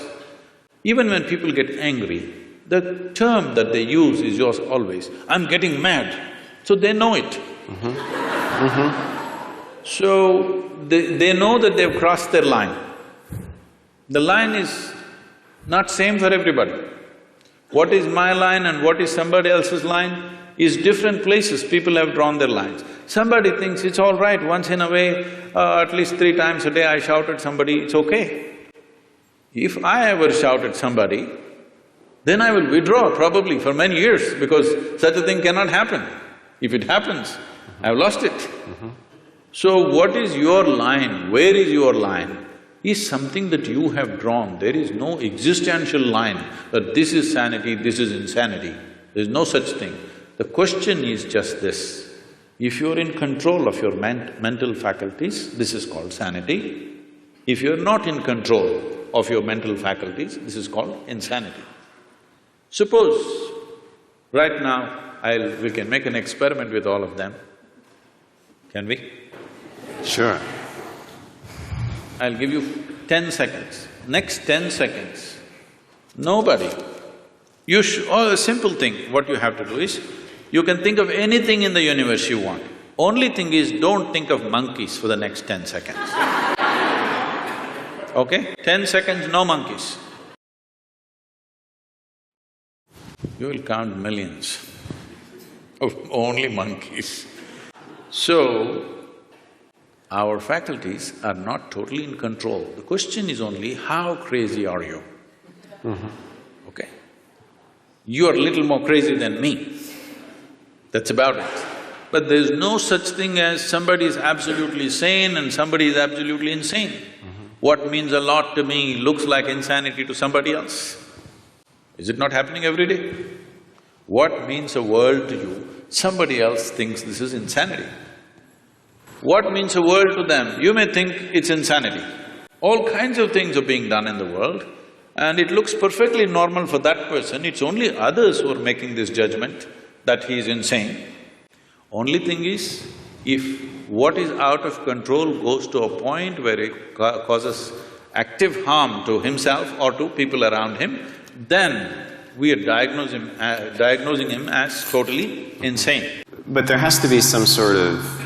Even when people get angry, the term that they use is yours always, I'm getting mad, so they know it. So, they know that they've crossed their line. The line is not same for everybody. What is my line and what is somebody else's line is different places people have drawn their lines. Somebody thinks it's all right, once in a way, at least 3 times a day I shout at somebody, it's okay. If I ever shout at somebody, then I will withdraw probably for many years, because such a thing cannot happen. If it happens, I've lost it. So what is your line, where is your line, is something that you have drawn. There is no existential line that this is sanity, this is insanity. There is no such thing. The question is just this, if you're in control of your mental faculties, this is called sanity. If you're not in control of your mental faculties, this is called insanity. Suppose, right now, we can make an experiment with all of them. Can we? Sure. I'll give you 10 seconds. Next 10 seconds, nobody… a simple thing, what you have to do is, you can think of anything in the universe you want. Only thing is, don't think of monkeys for the next 10 seconds. Okay? 10 seconds, no monkeys. You will count millions of only monkeys. So, our faculties are not totally in control. The question is only, how crazy are you? Okay? You are a little more crazy than me. That's about it. But there's no such thing as somebody is absolutely sane and somebody is absolutely insane. What means a lot to me looks like insanity to somebody else. Is it not happening every day? What means a world to you, somebody else thinks this is insanity. What means a world to them, you may think it's insanity. All kinds of things are being done in the world and it looks perfectly normal for that person, it's only others who are making this judgment that he is insane. Only thing is, if what is out of control goes to a point where it causes active harm to himself or to people around him, then we are diagnosing him as totally insane. But there has to be some sort of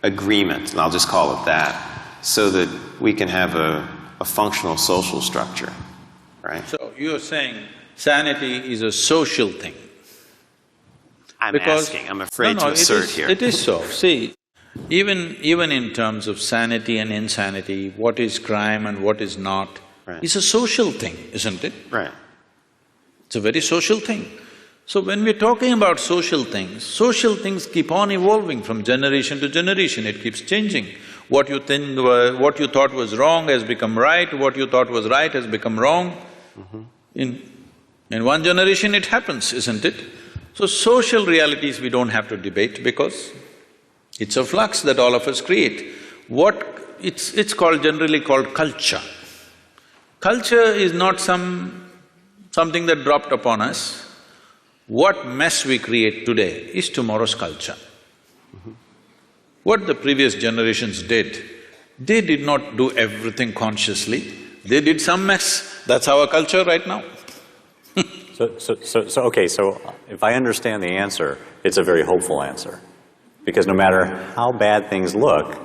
agreement, and I'll just call it that, so that we can have a functional social structure, right? So, you're saying sanity is a social thing. I'm asking, I'm afraid to assert here. It is so. See, even in terms of sanity and insanity, what is crime and what is not, is a social thing, isn't it? Right. It's a very social thing. So when we're talking about social things keep on evolving from generation to generation, it keeps changing. What you thought was wrong has become right, what you thought was right has become wrong. In one generation it happens, isn't it? So social realities we don't have to debate because it's a flux that all of us create. It's generally called culture. Culture is not something that dropped upon us. What mess we create today is tomorrow's culture. What the previous generations did, they did not do everything consciously, they did some mess. That's our culture right now. Okay, so if I understand the answer, it's a very hopeful answer. Because no matter how bad things look,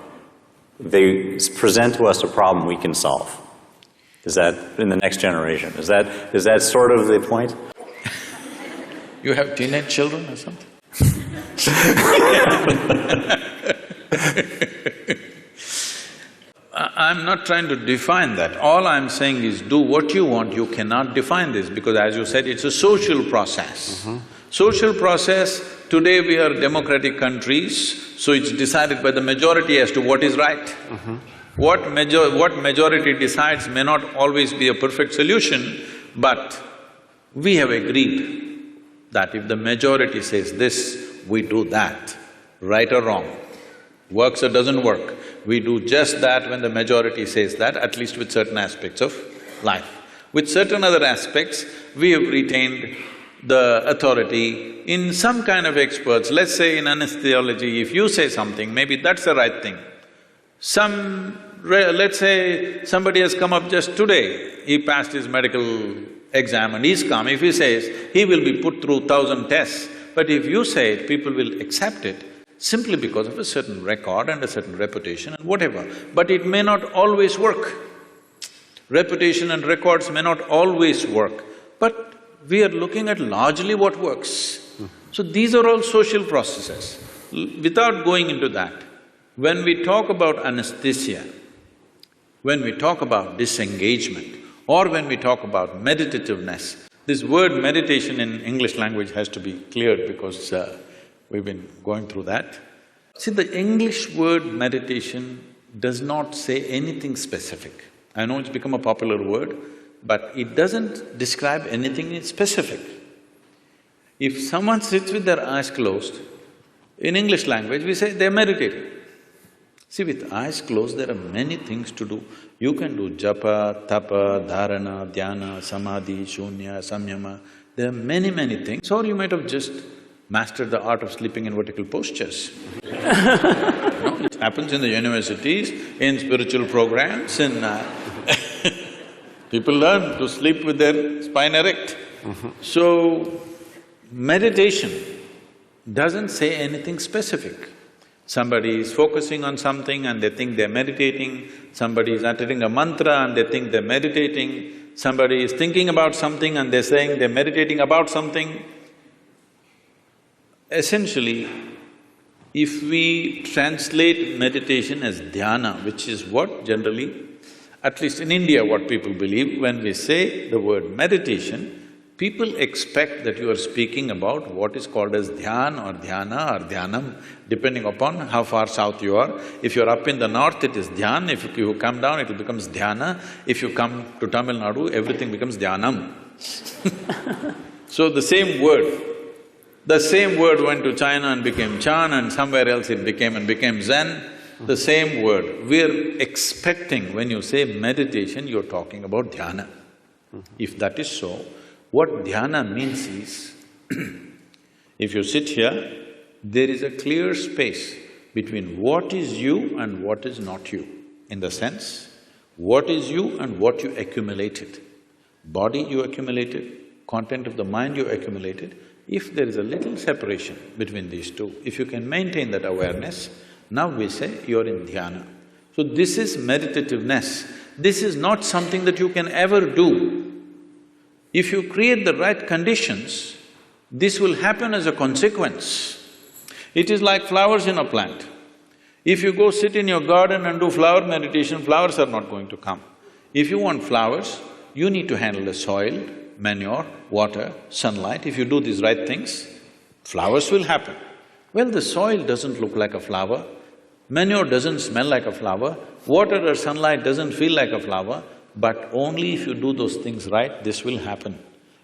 they present to us a problem we can solve. Is that in the next generation? Is that sort of the point? You have teenage children or something? I'm not trying to define that. All I'm saying is do what you want, you cannot define this because as you said, it's a social process. Social process, today we are democratic countries, so it's decided by the majority as to what is right. What majority decides may not always be a perfect solution, but we have agreed that if the majority says this, we do that, right or wrong. Works or doesn't work, we do just that when the majority says that, at least with certain aspects of life. With certain other aspects, we have retained the authority in some kind of experts. Let's say in anesthesiology, if you say something, maybe that's the right thing. Let's say somebody has come up just today, he passed his medical exam and he's come, if he says, he will be put through 1,000 tests, but if you say it, people will accept it simply because of a certain record and a certain reputation and whatever, but it may not always work. Reputation and records may not always work, but we are looking at largely what works. So these are all social processes. Without going into that, when we talk about anesthesia, when we talk about disengagement, or when we talk about meditativeness, this word meditation in English language has to be cleared because we've been going through that. See, the English word meditation does not say anything specific. I know it's become a popular word, but it doesn't describe anything specific. If someone sits with their eyes closed, in English language we say they're meditating. See, with eyes closed, there are many things to do. You can do japa, tapa, dharana, dhyana, samadhi, shunya, samyama. There are many things. Or you might have just mastered the art of sleeping in vertical postures. No, it's happens in the universities, in spiritual programs, in… people learn to sleep with their spine erect. So, meditation doesn't say anything specific. Somebody is focusing on something and they think they're meditating, somebody is uttering a mantra and they think they're meditating, somebody is thinking about something and they're saying they're meditating about something. Essentially, if we translate meditation as dhyana, which is what generally, at least in India, what people believe, when we say the word meditation, people expect that you are speaking about what is called as dhyan or dhyana or dhyanam, depending upon how far south you are. If you're up in the north, it is dhyan. If you come down, it becomes dhyana. If you come to Tamil Nadu, everything becomes dhyanam. So the same word went to China and became Chan, and somewhere else it became Zen. The same word. We're expecting when you say meditation, you're talking about dhyana. If that is so, what dhyana means is, if you sit here, there is a clear space between what is you and what is not you. In the sense, what is you and what you accumulated. Body you accumulated, content of the mind you accumulated. If there is a little separation between these two, if you can maintain that awareness, now we say you're in dhyana. So this is meditativeness. This is not something that you can ever do. If you create the right conditions, this will happen as a consequence. It is like flowers in a plant. If you go sit in your garden and do flower meditation, flowers are not going to come. If you want flowers, you need to handle the soil, manure, water, sunlight. If you do these right things, flowers will happen. Well, the soil doesn't look like a flower, manure doesn't smell like a flower, water or sunlight doesn't feel like a flower, but only if you do those things right, this will happen.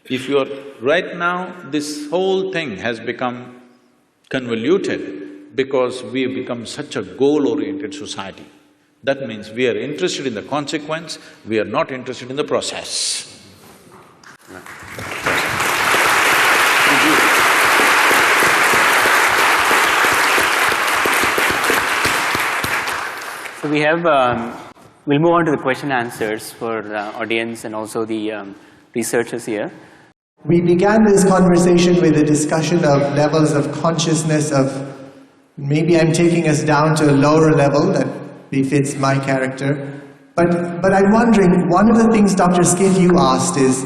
If you're… right now, this whole thing has become convoluted because we have become such a goal-oriented society. That means we are interested in the consequence, we are not interested in the process. So we have… we'll move on to the question answers for the audience and also the researchers here. We began this conversation with a discussion of levels of consciousness of… maybe I'm taking us down to a lower level that befits my character. But I'm wondering, one of the things Dr. Schiff you asked is,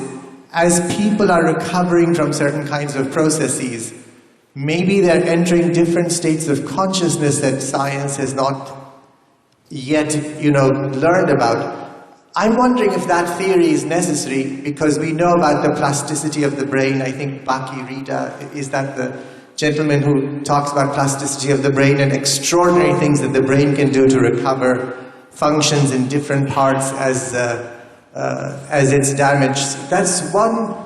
as people are recovering from certain kinds of processes, maybe they're entering different states of consciousness that science has not yet, learned about. I'm wondering if that theory is necessary because we know about the plasticity of the brain. I think Baki Rita, is that the gentleman who talks about plasticity of the brain and extraordinary things that the brain can do to recover functions in different parts as it's damaged. That's one,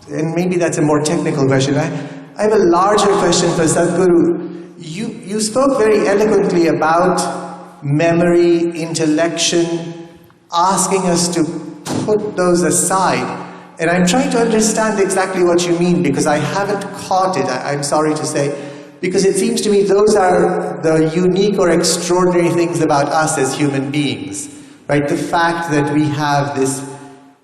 and maybe that's a more technical question. I have a larger question for Sadhguru. You spoke very eloquently about memory, intellection, asking us to put those aside. And I'm trying to understand exactly what you mean because I haven't caught it, I'm sorry to say, because it seems to me those are the unique or extraordinary things about us as human beings, right? The fact that we have this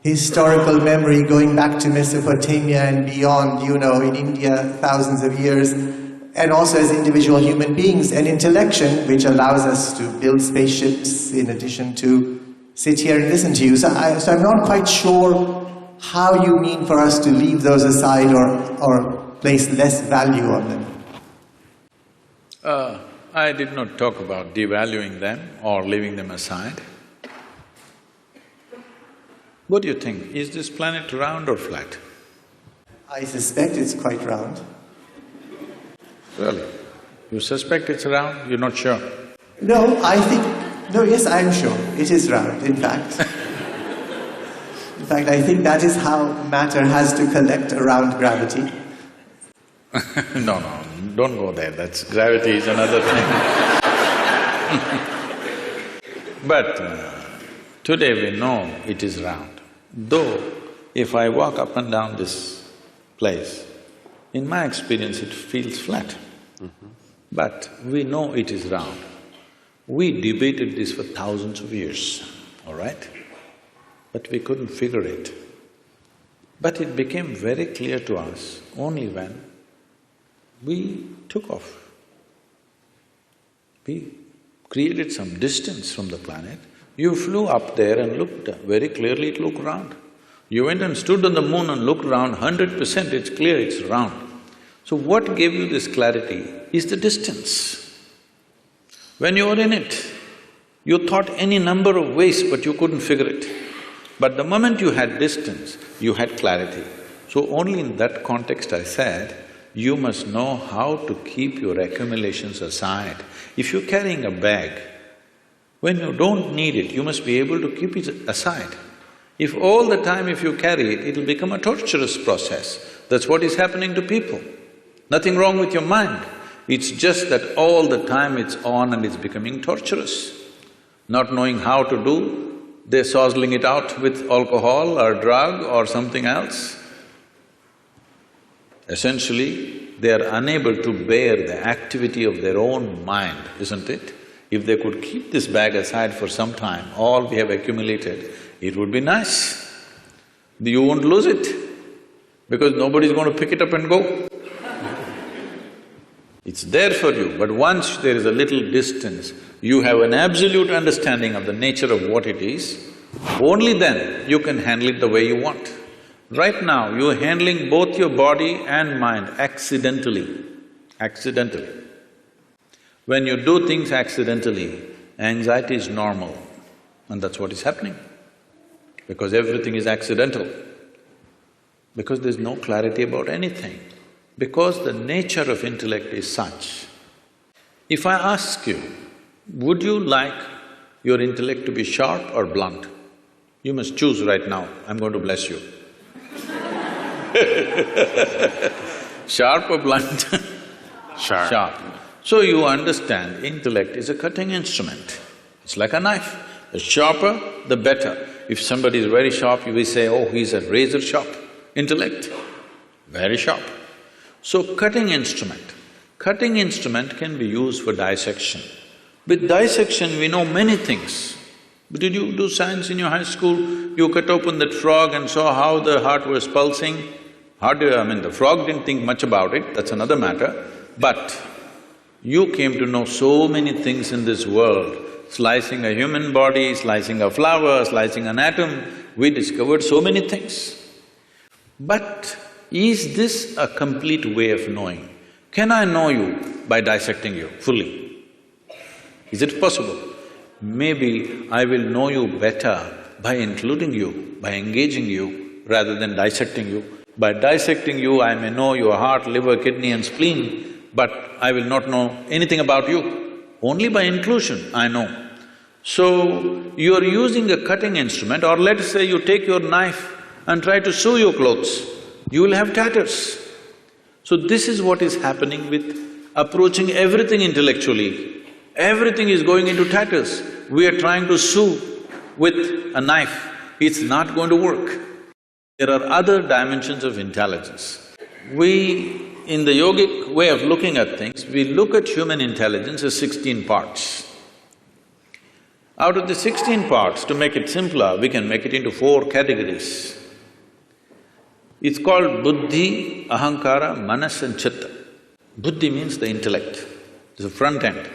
historical memory going back to Mesopotamia and beyond, in India, thousands of years, and also as individual human beings, and intellection, which allows us to build spaceships in addition to sit here and listen to you. So I'm not quite sure how you mean for us to leave those aside or place less value on them. I did not talk about devaluing them or leaving them aside. What do you think? Is this planet round or flat? I suspect it's quite round. Really? You suspect it's round? You're not sure? No, yes, I'm sure. It is round, in fact. In fact, I think that is how matter has to collect around gravity. No, don't go there. Gravity is another thing. But today we know it is round. Though, if I walk up and down this place, in my experience it feels flat. But we know it is round. We debated this for thousands of years, all right? But we couldn't figure it. But it became very clear to us only when we took off. We created some distance from the planet. You flew up there and looked very clearly, it looked round. You went and stood on the moon and looked around, 100% it's clear it's round. So what gave you this clarity is the distance. When you were in it, you thought any number of ways but you couldn't figure it. But the moment you had distance, you had clarity. So only in that context I said, you must know how to keep your accumulations aside. If you're carrying a bag, when you don't need it, you must be able to keep it aside. If all the time if you carry it, it'll become a torturous process. That's what is happening to people. Nothing wrong with your mind. It's just that all the time it's on and it's becoming torturous. Not knowing how to do, they're sozzling it out with alcohol or drug or something else. Essentially, they are unable to bear the activity of their own mind, isn't it? If they could keep this bag aside for some time, all we have accumulated, it would be nice. You won't lose it, because nobody's going to pick it up and go. It's there for you, but once there is a little distance, you have an absolute understanding of the nature of what it is, only then you can handle it the way you want. Right now, you're handling both your body and mind accidentally, accidentally. When you do things accidentally, anxiety is normal, and that's what is happening. Because everything is accidental. Because there's no clarity about anything. Because the nature of intellect is such. If I ask you, would you like your intellect to be sharp or blunt? You must choose right now, I'm going to bless you. Sharp or blunt? Sharp. Sharp. So you understand, intellect is a cutting instrument. It's like a knife. The sharper, the better. If somebody is very sharp, you will say, oh, he's a razor sharp. Intellect, very sharp. So cutting instrument. Cutting instrument can be used for dissection. With dissection, we know many things. Did you do science in your high school? You cut open that frog and saw how the heart was pulsing. The frog didn't think much about it, that's another matter. But you came to know so many things in this world. Slicing a human body, slicing a flower, slicing an atom, we discovered so many things. But is this a complete way of knowing? Can I know you by dissecting you fully? Is it possible? Maybe I will know you better by including you, by engaging you, rather than dissecting you. By dissecting you, I may know your heart, liver, kidney and spleen, but I will not know anything about you. Only by inclusion I know. So, you are using a cutting instrument, or let's say you take your knife and try to sew your clothes, you will have tatters. So this is what is happening with approaching everything intellectually. Everything is going into tatters. We are trying to sew with a knife, it's not going to work. There are other dimensions of intelligence. We, in the yogic way of looking at things, we look at human intelligence as 16 parts. Out of the 16 parts, to make it simpler, we can make it into 4 categories. It's called buddhi, ahankara, manas and chitta. Buddhi means the intellect, it's the front end.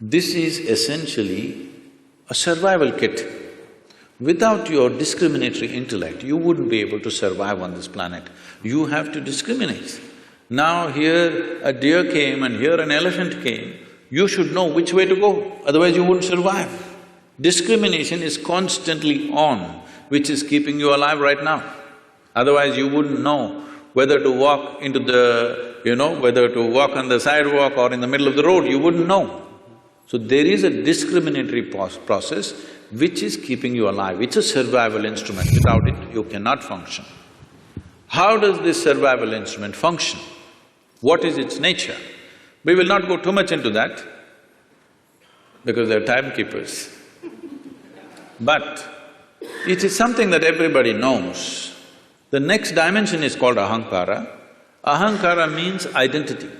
This is essentially a survival kit. Without your discriminatory intellect, you wouldn't be able to survive on this planet. You have to discriminate. Now here a deer came and here an elephant came, you should know which way to go, otherwise you wouldn't survive. Discrimination is constantly on, which is keeping you alive right now. Otherwise you wouldn't know whether to walk into the… whether to walk on the sidewalk or in the middle of the road, you wouldn't know. So there is a discriminatory process which is keeping you alive. It's a survival instrument. Without it, you cannot function. How does this survival instrument function? What is its nature? We will not go too much into that because they're timekeepers. But it is something that everybody knows. The next dimension is called ahankara. Ahankara means identity.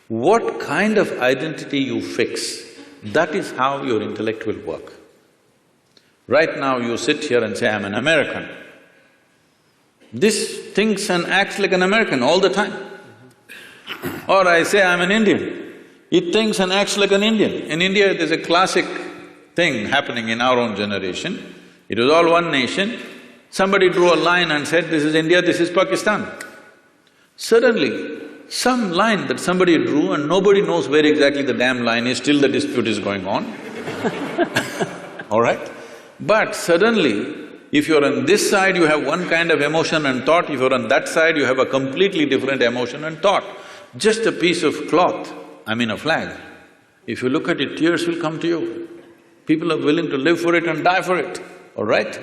What kind of identity you fix That is how your intellect will work. Right now you sit here and say, I'm an American. This thinks and acts like an American all the time. Or I say I'm an Indian, it thinks and acts like an Indian. In India, there's a classic thing happening in our own generation. It was all one nation. Somebody drew a line and said, this is India, this is Pakistan. Suddenly, some line that somebody drew and nobody knows where exactly the damn line is, still the dispute is going on. All right? But suddenly, if you're on this side, you have one kind of emotion and thought, if you're on that side, you have a completely different emotion and thought. Just a piece of cloth, I mean a flag, if you look at it, tears will come to you. People are willing to live for it and die for it, all right?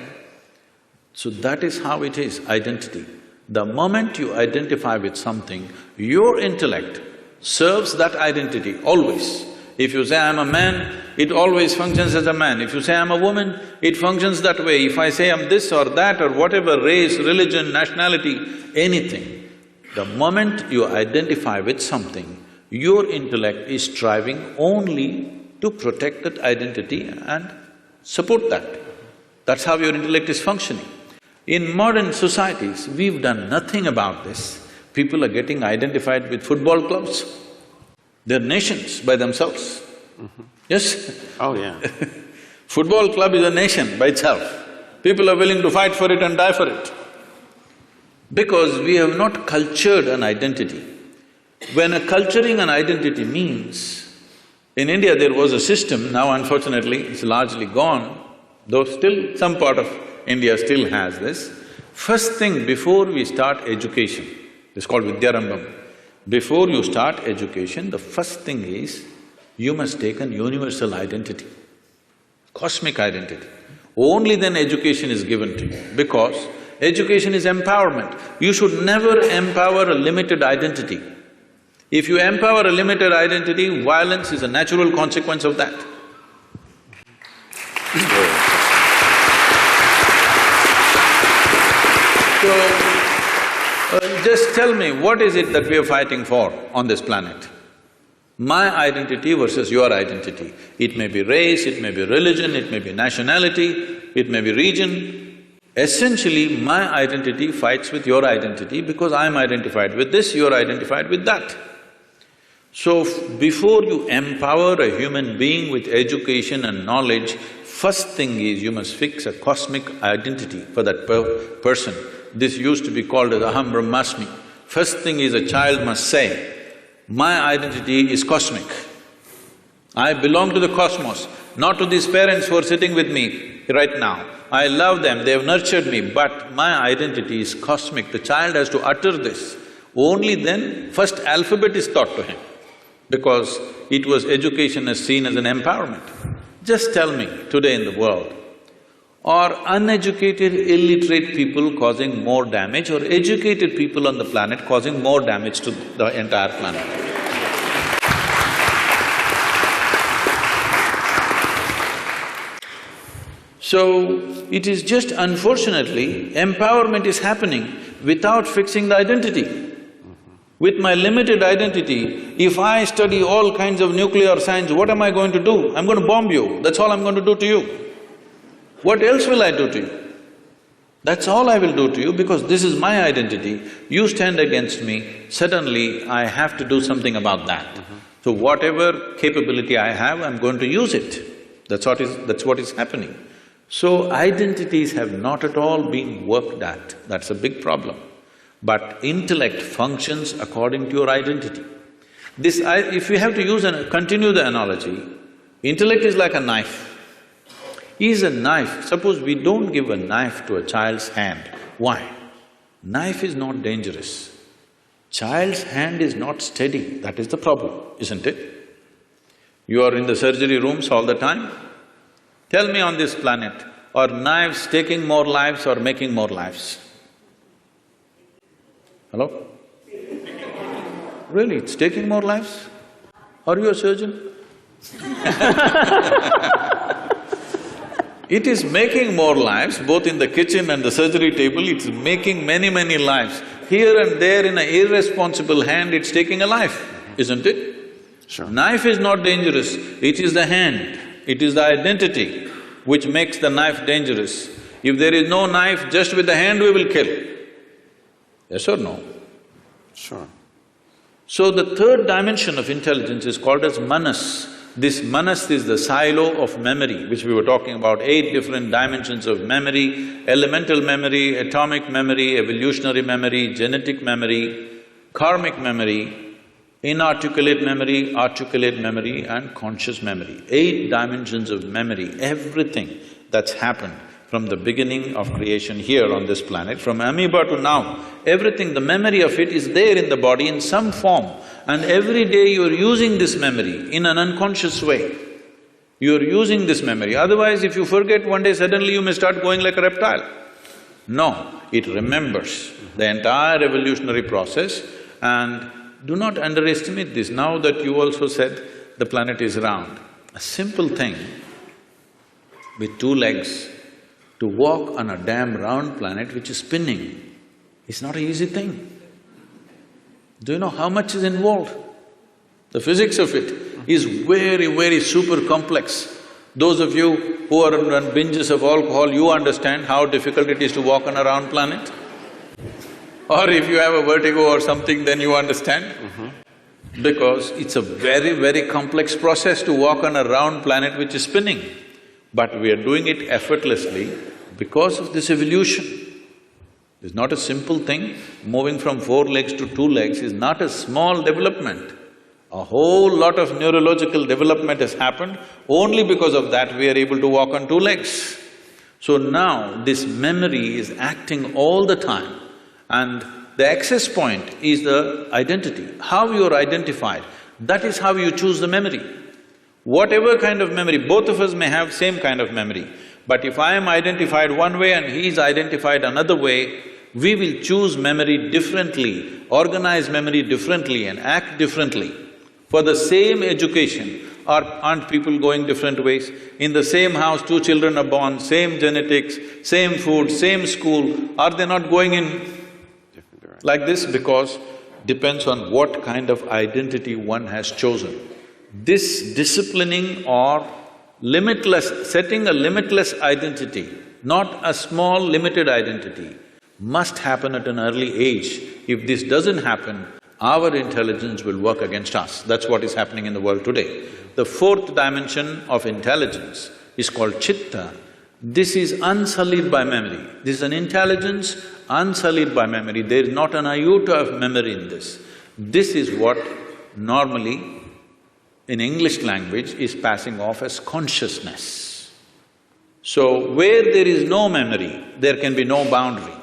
So that is how it is, identity. The moment you identify with something, your intellect serves that identity always. If you say, I'm a man, it always functions as a man. If you say, I'm a woman, it functions that way. If I say I'm this or that or whatever, race, religion, nationality, anything, the moment you identify with something, your intellect is striving only to protect that identity and support that. That's how your intellect is functioning. In modern societies, we've done nothing about this. People are getting identified with football clubs. They're nations by themselves. Yes? Oh, yeah. Football club is a nation by itself. People are willing to fight for it and die for it. Because we have not cultured an identity. When a culturing an identity means, in India there was a system, now unfortunately it's largely gone, though still some part of India still has this. First thing before we start education, it's called Vidyarambham. Before you start education, the first thing is, you must take an universal identity, cosmic identity. Only then education is given to you, because education is empowerment. You should never empower a limited identity. If you empower a limited identity, violence is a natural consequence of that. So, just tell me, what is it that we are fighting for on this planet? My identity versus your identity. It may be race, it may be religion, it may be nationality, it may be region. Essentially, my identity fights with your identity because I'm identified with this, you're identified with that. So, before you empower a human being with education and knowledge, first thing is you must fix a cosmic identity for that person. This used to be called as Aham Brahmasmi. First thing is a child must say, my identity is cosmic. I belong to the cosmos, not to these parents who are sitting with me right now. I love them, they have nurtured me, but my identity is cosmic. The child has to utter this. Only then, first alphabet is taught to him, because it was education as seen as an empowerment. Just tell me, today in the world, are uneducated, illiterate people causing more damage or educated people on the planet causing more damage to the entire planet? So, it is just unfortunately, empowerment is happening without fixing the identity. With my limited identity, if I study all kinds of nuclear science, what am I going to do? I'm going to bomb you, that's all I'm going to do to you. What else will I do to you? That's all I will do to you because this is my identity. You stand against me, suddenly I have to do something about that. So whatever capability I have, I'm going to use it. That's what is happening. So identities have not at all been worked at, that's a big problem. But intellect functions according to your identity. If you have to continue the analogy, intellect is like a knife. Is a knife, suppose we don't give a knife to a child's hand. Why? Knife is not dangerous. Child's hand is not steady, that is the problem, isn't it? You are in the surgery rooms all the time. Tell me on this planet, are knives taking more lives or making more lives? Hello? Really, it's taking more lives? Are you a surgeon? It is making more lives, both in the kitchen and the surgery table, it's making many lives. Here and there in an irresponsible hand, it's taking a life, isn't it? Sure. Knife is not dangerous, it is the hand, it is the identity which makes the knife dangerous. If there is no knife, just with the hand we will kill. Yes or no? Sure. So the third dimension of intelligence is called as manas. This manas is the silo of memory, which we were talking about, 8 different dimensions of memory: elemental memory, atomic memory, evolutionary memory, genetic memory, karmic memory, inarticulate memory, articulate memory and conscious memory. 8 dimensions of memory, everything that's happened from the beginning of creation here on this planet, from amoeba to now, everything, the memory of it is there in the body in some form. And every day you're using this memory in an unconscious way. You're using this memory, otherwise if you forget one day, suddenly you may start going like a reptile. No, it remembers the entire evolutionary process. And do not underestimate this. Now that you also said the planet is round, a simple thing with 2 legs, to walk on a damn round planet which is spinning is not an easy thing. Do you know how much is involved? The physics of it is very, very super complex. Those of you who are on binges of alcohol, you understand how difficult it is to walk on a round planet. Or if you have a vertigo or something, then you understand. Because it's a very, very complex process to walk on a round planet which is spinning. But we are doing it effortlessly because of this evolution. It's not a simple thing. Moving from 4 legs to 2 legs is not a small development. A whole lot of neurological development has happened. Only because of that we are able to walk on 2 legs. So now this memory is acting all the time, and the access point is the identity. How you are identified, that is how you choose the memory. Whatever kind of memory, both of us may have same kind of memory, but if I am identified one way and he is identified another way, we will choose memory differently, organize memory differently and act differently. For the same education, aren't people going different ways? In the same house, 2 children are born, same genetics, same food, same school, are they not going in like this? Because depends on what kind of identity one has chosen. This disciplining or limitless… setting a limitless identity, not a small limited identity, must happen at an early age. If this doesn't happen, our intelligence will work against us. That's what is happening in the world today. The 4th dimension of intelligence is called chitta. This is unsullied by memory. This is an intelligence unsullied by memory. There is not an iota of memory in this. This is what normally in English language is passing off as consciousness. So, where there is no memory, there can be no boundary.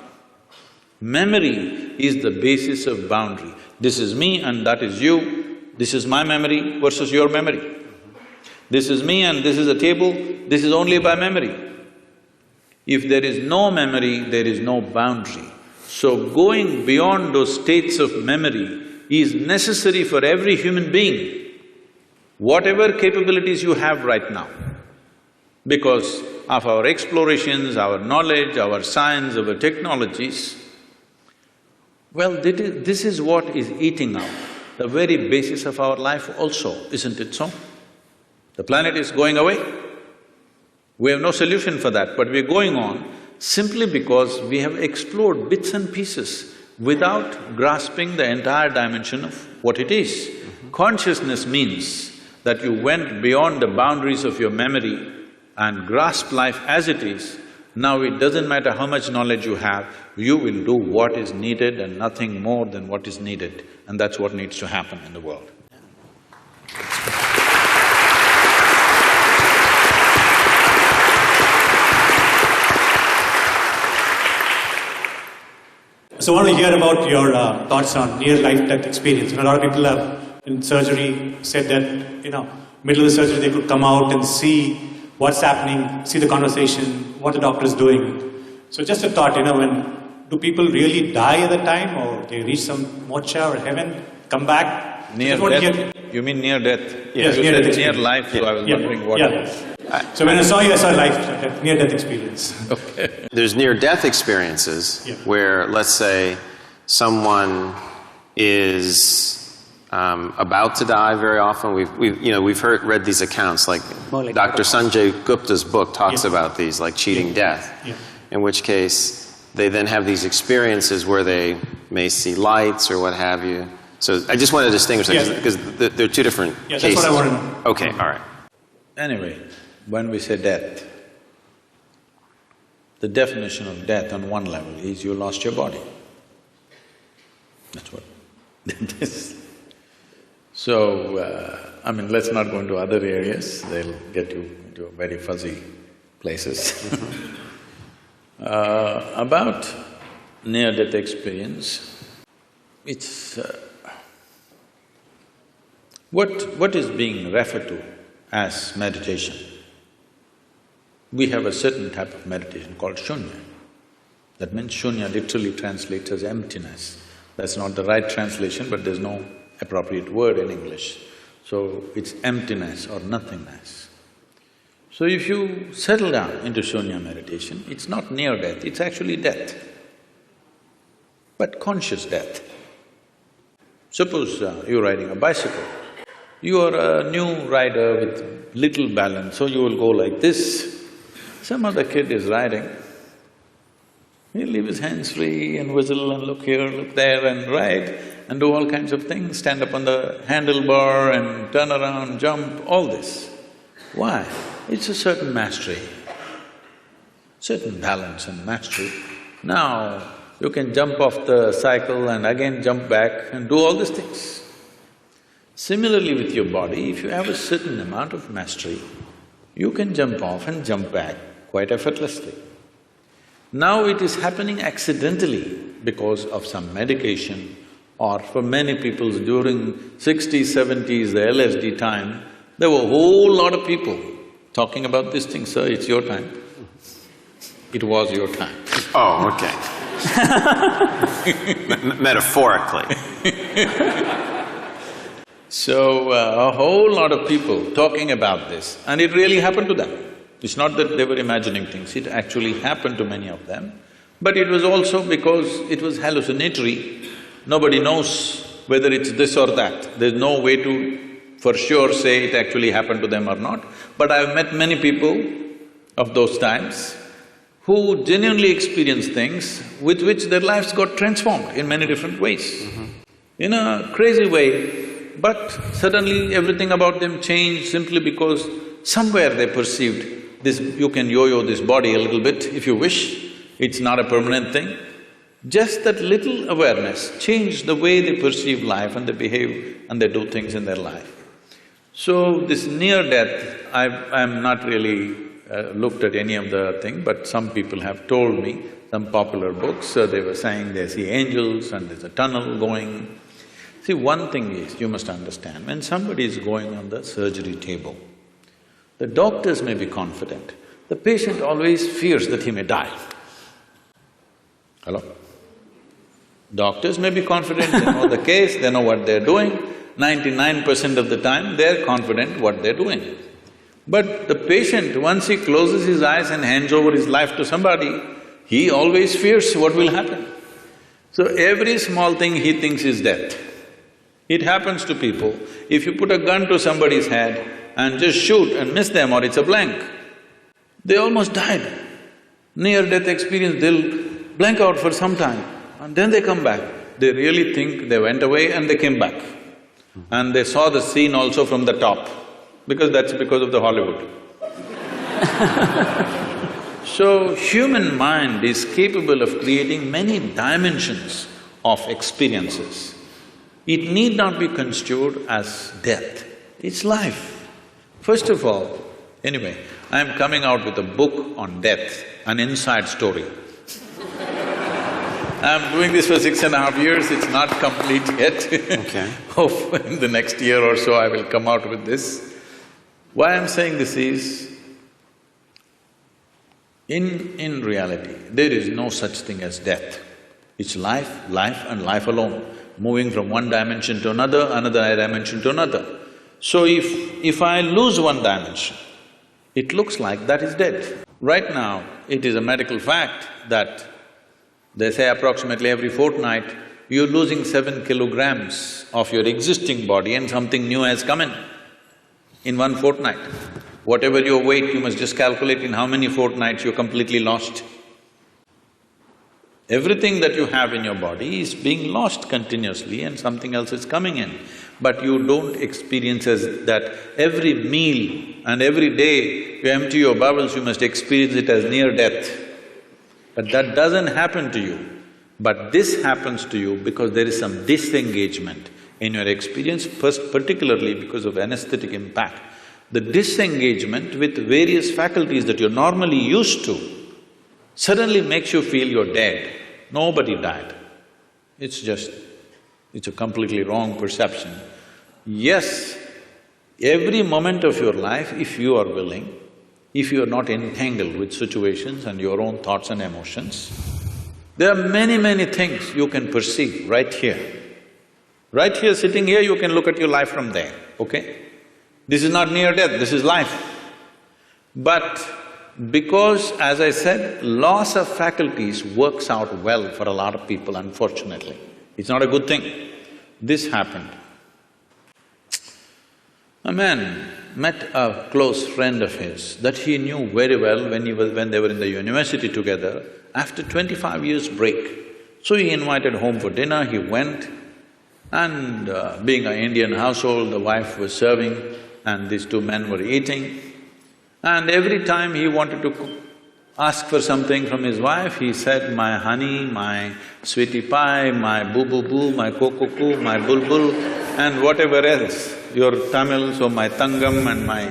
Memory is the basis of boundary. This is me and that is you, this is my memory versus your memory. This is me and this is a table, this is only by memory. If there is no memory, there is no boundary. So going beyond those states of memory is necessary for every human being, whatever capabilities you have right now. Because of our explorations, our knowledge, our science, our technologies, well, this is what is eating up the very basis of our life also, isn't it so? The planet is going away. We have no solution for that, but we're going on simply because we have explored bits and pieces without grasping the entire dimension of what it is. Consciousness means that you went beyond the boundaries of your memory and grasped life as it is. Now it doesn't matter how much knowledge you have, you will do what is needed and nothing more than what is needed, and that's what needs to happen in the world. So I want to hear about your thoughts on near life-death experience. A lot of people have in surgery said that, middle of the surgery they could come out and see what's happening, see the conversation, what the doctor is doing. So just a thought, do people really die at the time, or they reach some moksha or heaven, come back? Near death? You mean near death? Yes, you near said death. Near life, so I was wondering what… So when I saw you, I saw life, near-death experience. Okay. There's near-death experiences where, let's say, someone is about to die very often. We've read these accounts, like like Dr. Sanjay Gupta's book talks Yeah. about these, like cheating death, Yeah. in which case they then have these experiences where they may see lights or what have you. So I just want to distinguish that, Yes. because they're two different Yeah, cases. that's what I want to know. Okay, all right. Anyway, when we say death, the definition of death on one level is you lost your body. That's what death is. So, I mean, let's not go into other areas, they'll get you into very fuzzy places. About near-death experience, it's… what is being referred to as meditation? We have a certain type of meditation called shunya. That means shunya literally translates as emptiness. That's not the right translation, but there's no appropriate word in English. So it's emptiness or nothingness. So if you settle down into shunya meditation, it's not near death, it's actually death, but conscious death. Suppose you're riding a bicycle, you are a new rider with little balance, so you will go like this. Some other kid is riding, he'll leave his hands free and whistle and look here, look there and ride and do all kinds of things, stand up on the handlebar and turn around, jump, all this. Why? It's a certain mastery, certain balance and mastery. Now, you can jump off the cycle and again jump back and do all these things. Similarly with your body, if you have a certain amount of mastery, you can jump off and jump back quite effortlessly. Now it is happening accidentally because of some medication, or for many people during 60s, 70s, the LSD time, there were a whole lot of people talking about this thing, sir, it's your time. It was your time. Oh, okay. Metaphorically. So, a whole lot of people talking about this, and it really happened to them. It's not that they were imagining things, it actually happened to many of them. But it was also because it was hallucinatory. Nobody knows whether it's this or that. There's no way to for sure say it actually happened to them or not. But I've met many people of those times who genuinely experienced things with which their lives got transformed in many different ways. In a crazy way, but suddenly everything about them changed simply because somewhere they perceived this… you can yo-yo this body a little bit if you wish, it's not a permanent thing. Just that little awareness changed the way they perceive life and they behave and they do things in their life. So this near-death, I'm not really looked at any of the thing, but some people have told me, some popular books, they were saying they see angels and there's a tunnel going. See, one thing is, you must understand, when somebody is going on the surgery table, the doctors may be confident, the patient always fears that he may die. Hello? Doctors may be confident, they know the case, they know what they're doing. 99% of the time, they're confident what they're doing. But the patient, once he closes his eyes and hands over his life to somebody, he always fears what will happen. So every small thing he thinks is death. It happens to people. If you put a gun to somebody's head and just shoot and miss them or it's a blank, they almost died. Near-death experience, they'll blank out for some time and then they come back. They really think they went away and they came back. And they saw the scene also from the top, because that's because of the Hollywood. So, human mind is capable of creating many dimensions of experiences. It need not be construed as death, it's life. First of all, anyway, I'm coming out with a book on death, an inside story. I'm doing this for 6.5 years, it's not complete yet. Okay. Hope in the next year or so I will come out with this. Why I'm saying this is, in reality, there is no such thing as death. It's life, life and life alone, moving from one dimension to another dimension to another. So if I lose one dimension, it looks like that is dead. Right now, it is a medical fact that they say approximately every fortnight, you're losing 7 kilograms of your existing body and something new has come in 1 fortnight. Whatever your weight, you must just calculate in how many fortnights you're completely lost. Everything that you have in your body is being lost continuously and something else is coming in. But you don't experience as that every meal and every day you empty your bowels, you must experience it as near death. But that doesn't happen to you. But this happens to you because there is some disengagement in your experience, first particularly because of anesthetic impact. The disengagement with various faculties that you're normally used to suddenly makes you feel you're dead. Nobody died. It's a completely wrong perception. Yes, every moment of your life, if you are willing, if you are not entangled with situations and your own thoughts and emotions, there are many things you can perceive right here. Right here, sitting here, you can look at your life from there, okay? This is not near death, this is life. But because, as I said, loss of faculties works out well for a lot of people, unfortunately. It's not a good thing. This happened. A man met a close friend of his that he knew very well when they were in the university together, after 25 years break. So he invited home for dinner, he went, and being an Indian household, the wife was serving and these two men were eating. And every time he wanted to ask for something from his wife, he said, my honey, my sweetie pie, my boo-boo-boo, my koko-koo, my bulbul, and whatever else, your Tamil, so my tangam and my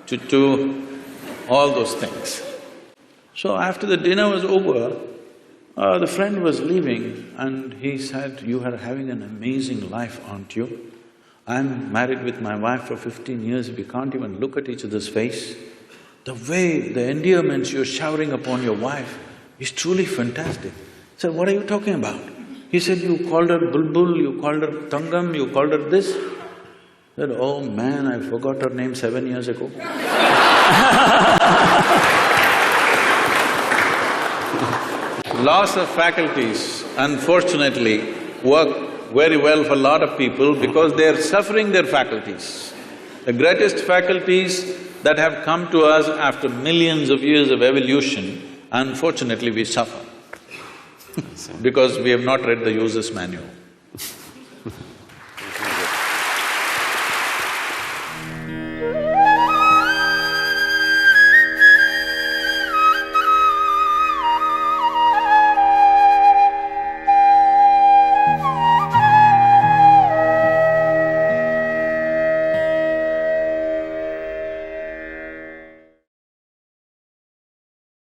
chuchu, all those things. So after the dinner was over, the friend was leaving and he said, you are having an amazing life, aren't you? I'm married with my wife for 15 years, we can't even look at each other's face. The way, the endearments you're showering upon your wife is truly fantastic. I said, what are you talking about? He said, you called her bulbul, you called her tangam, you called her this. I said, oh man, I forgot her name 7 years ago. Loss of faculties, unfortunately, work very well for a lot of people because they're suffering their faculties. The greatest faculties that have come to us after millions of years of evolution, unfortunately we suffer because we have not read the user's manual.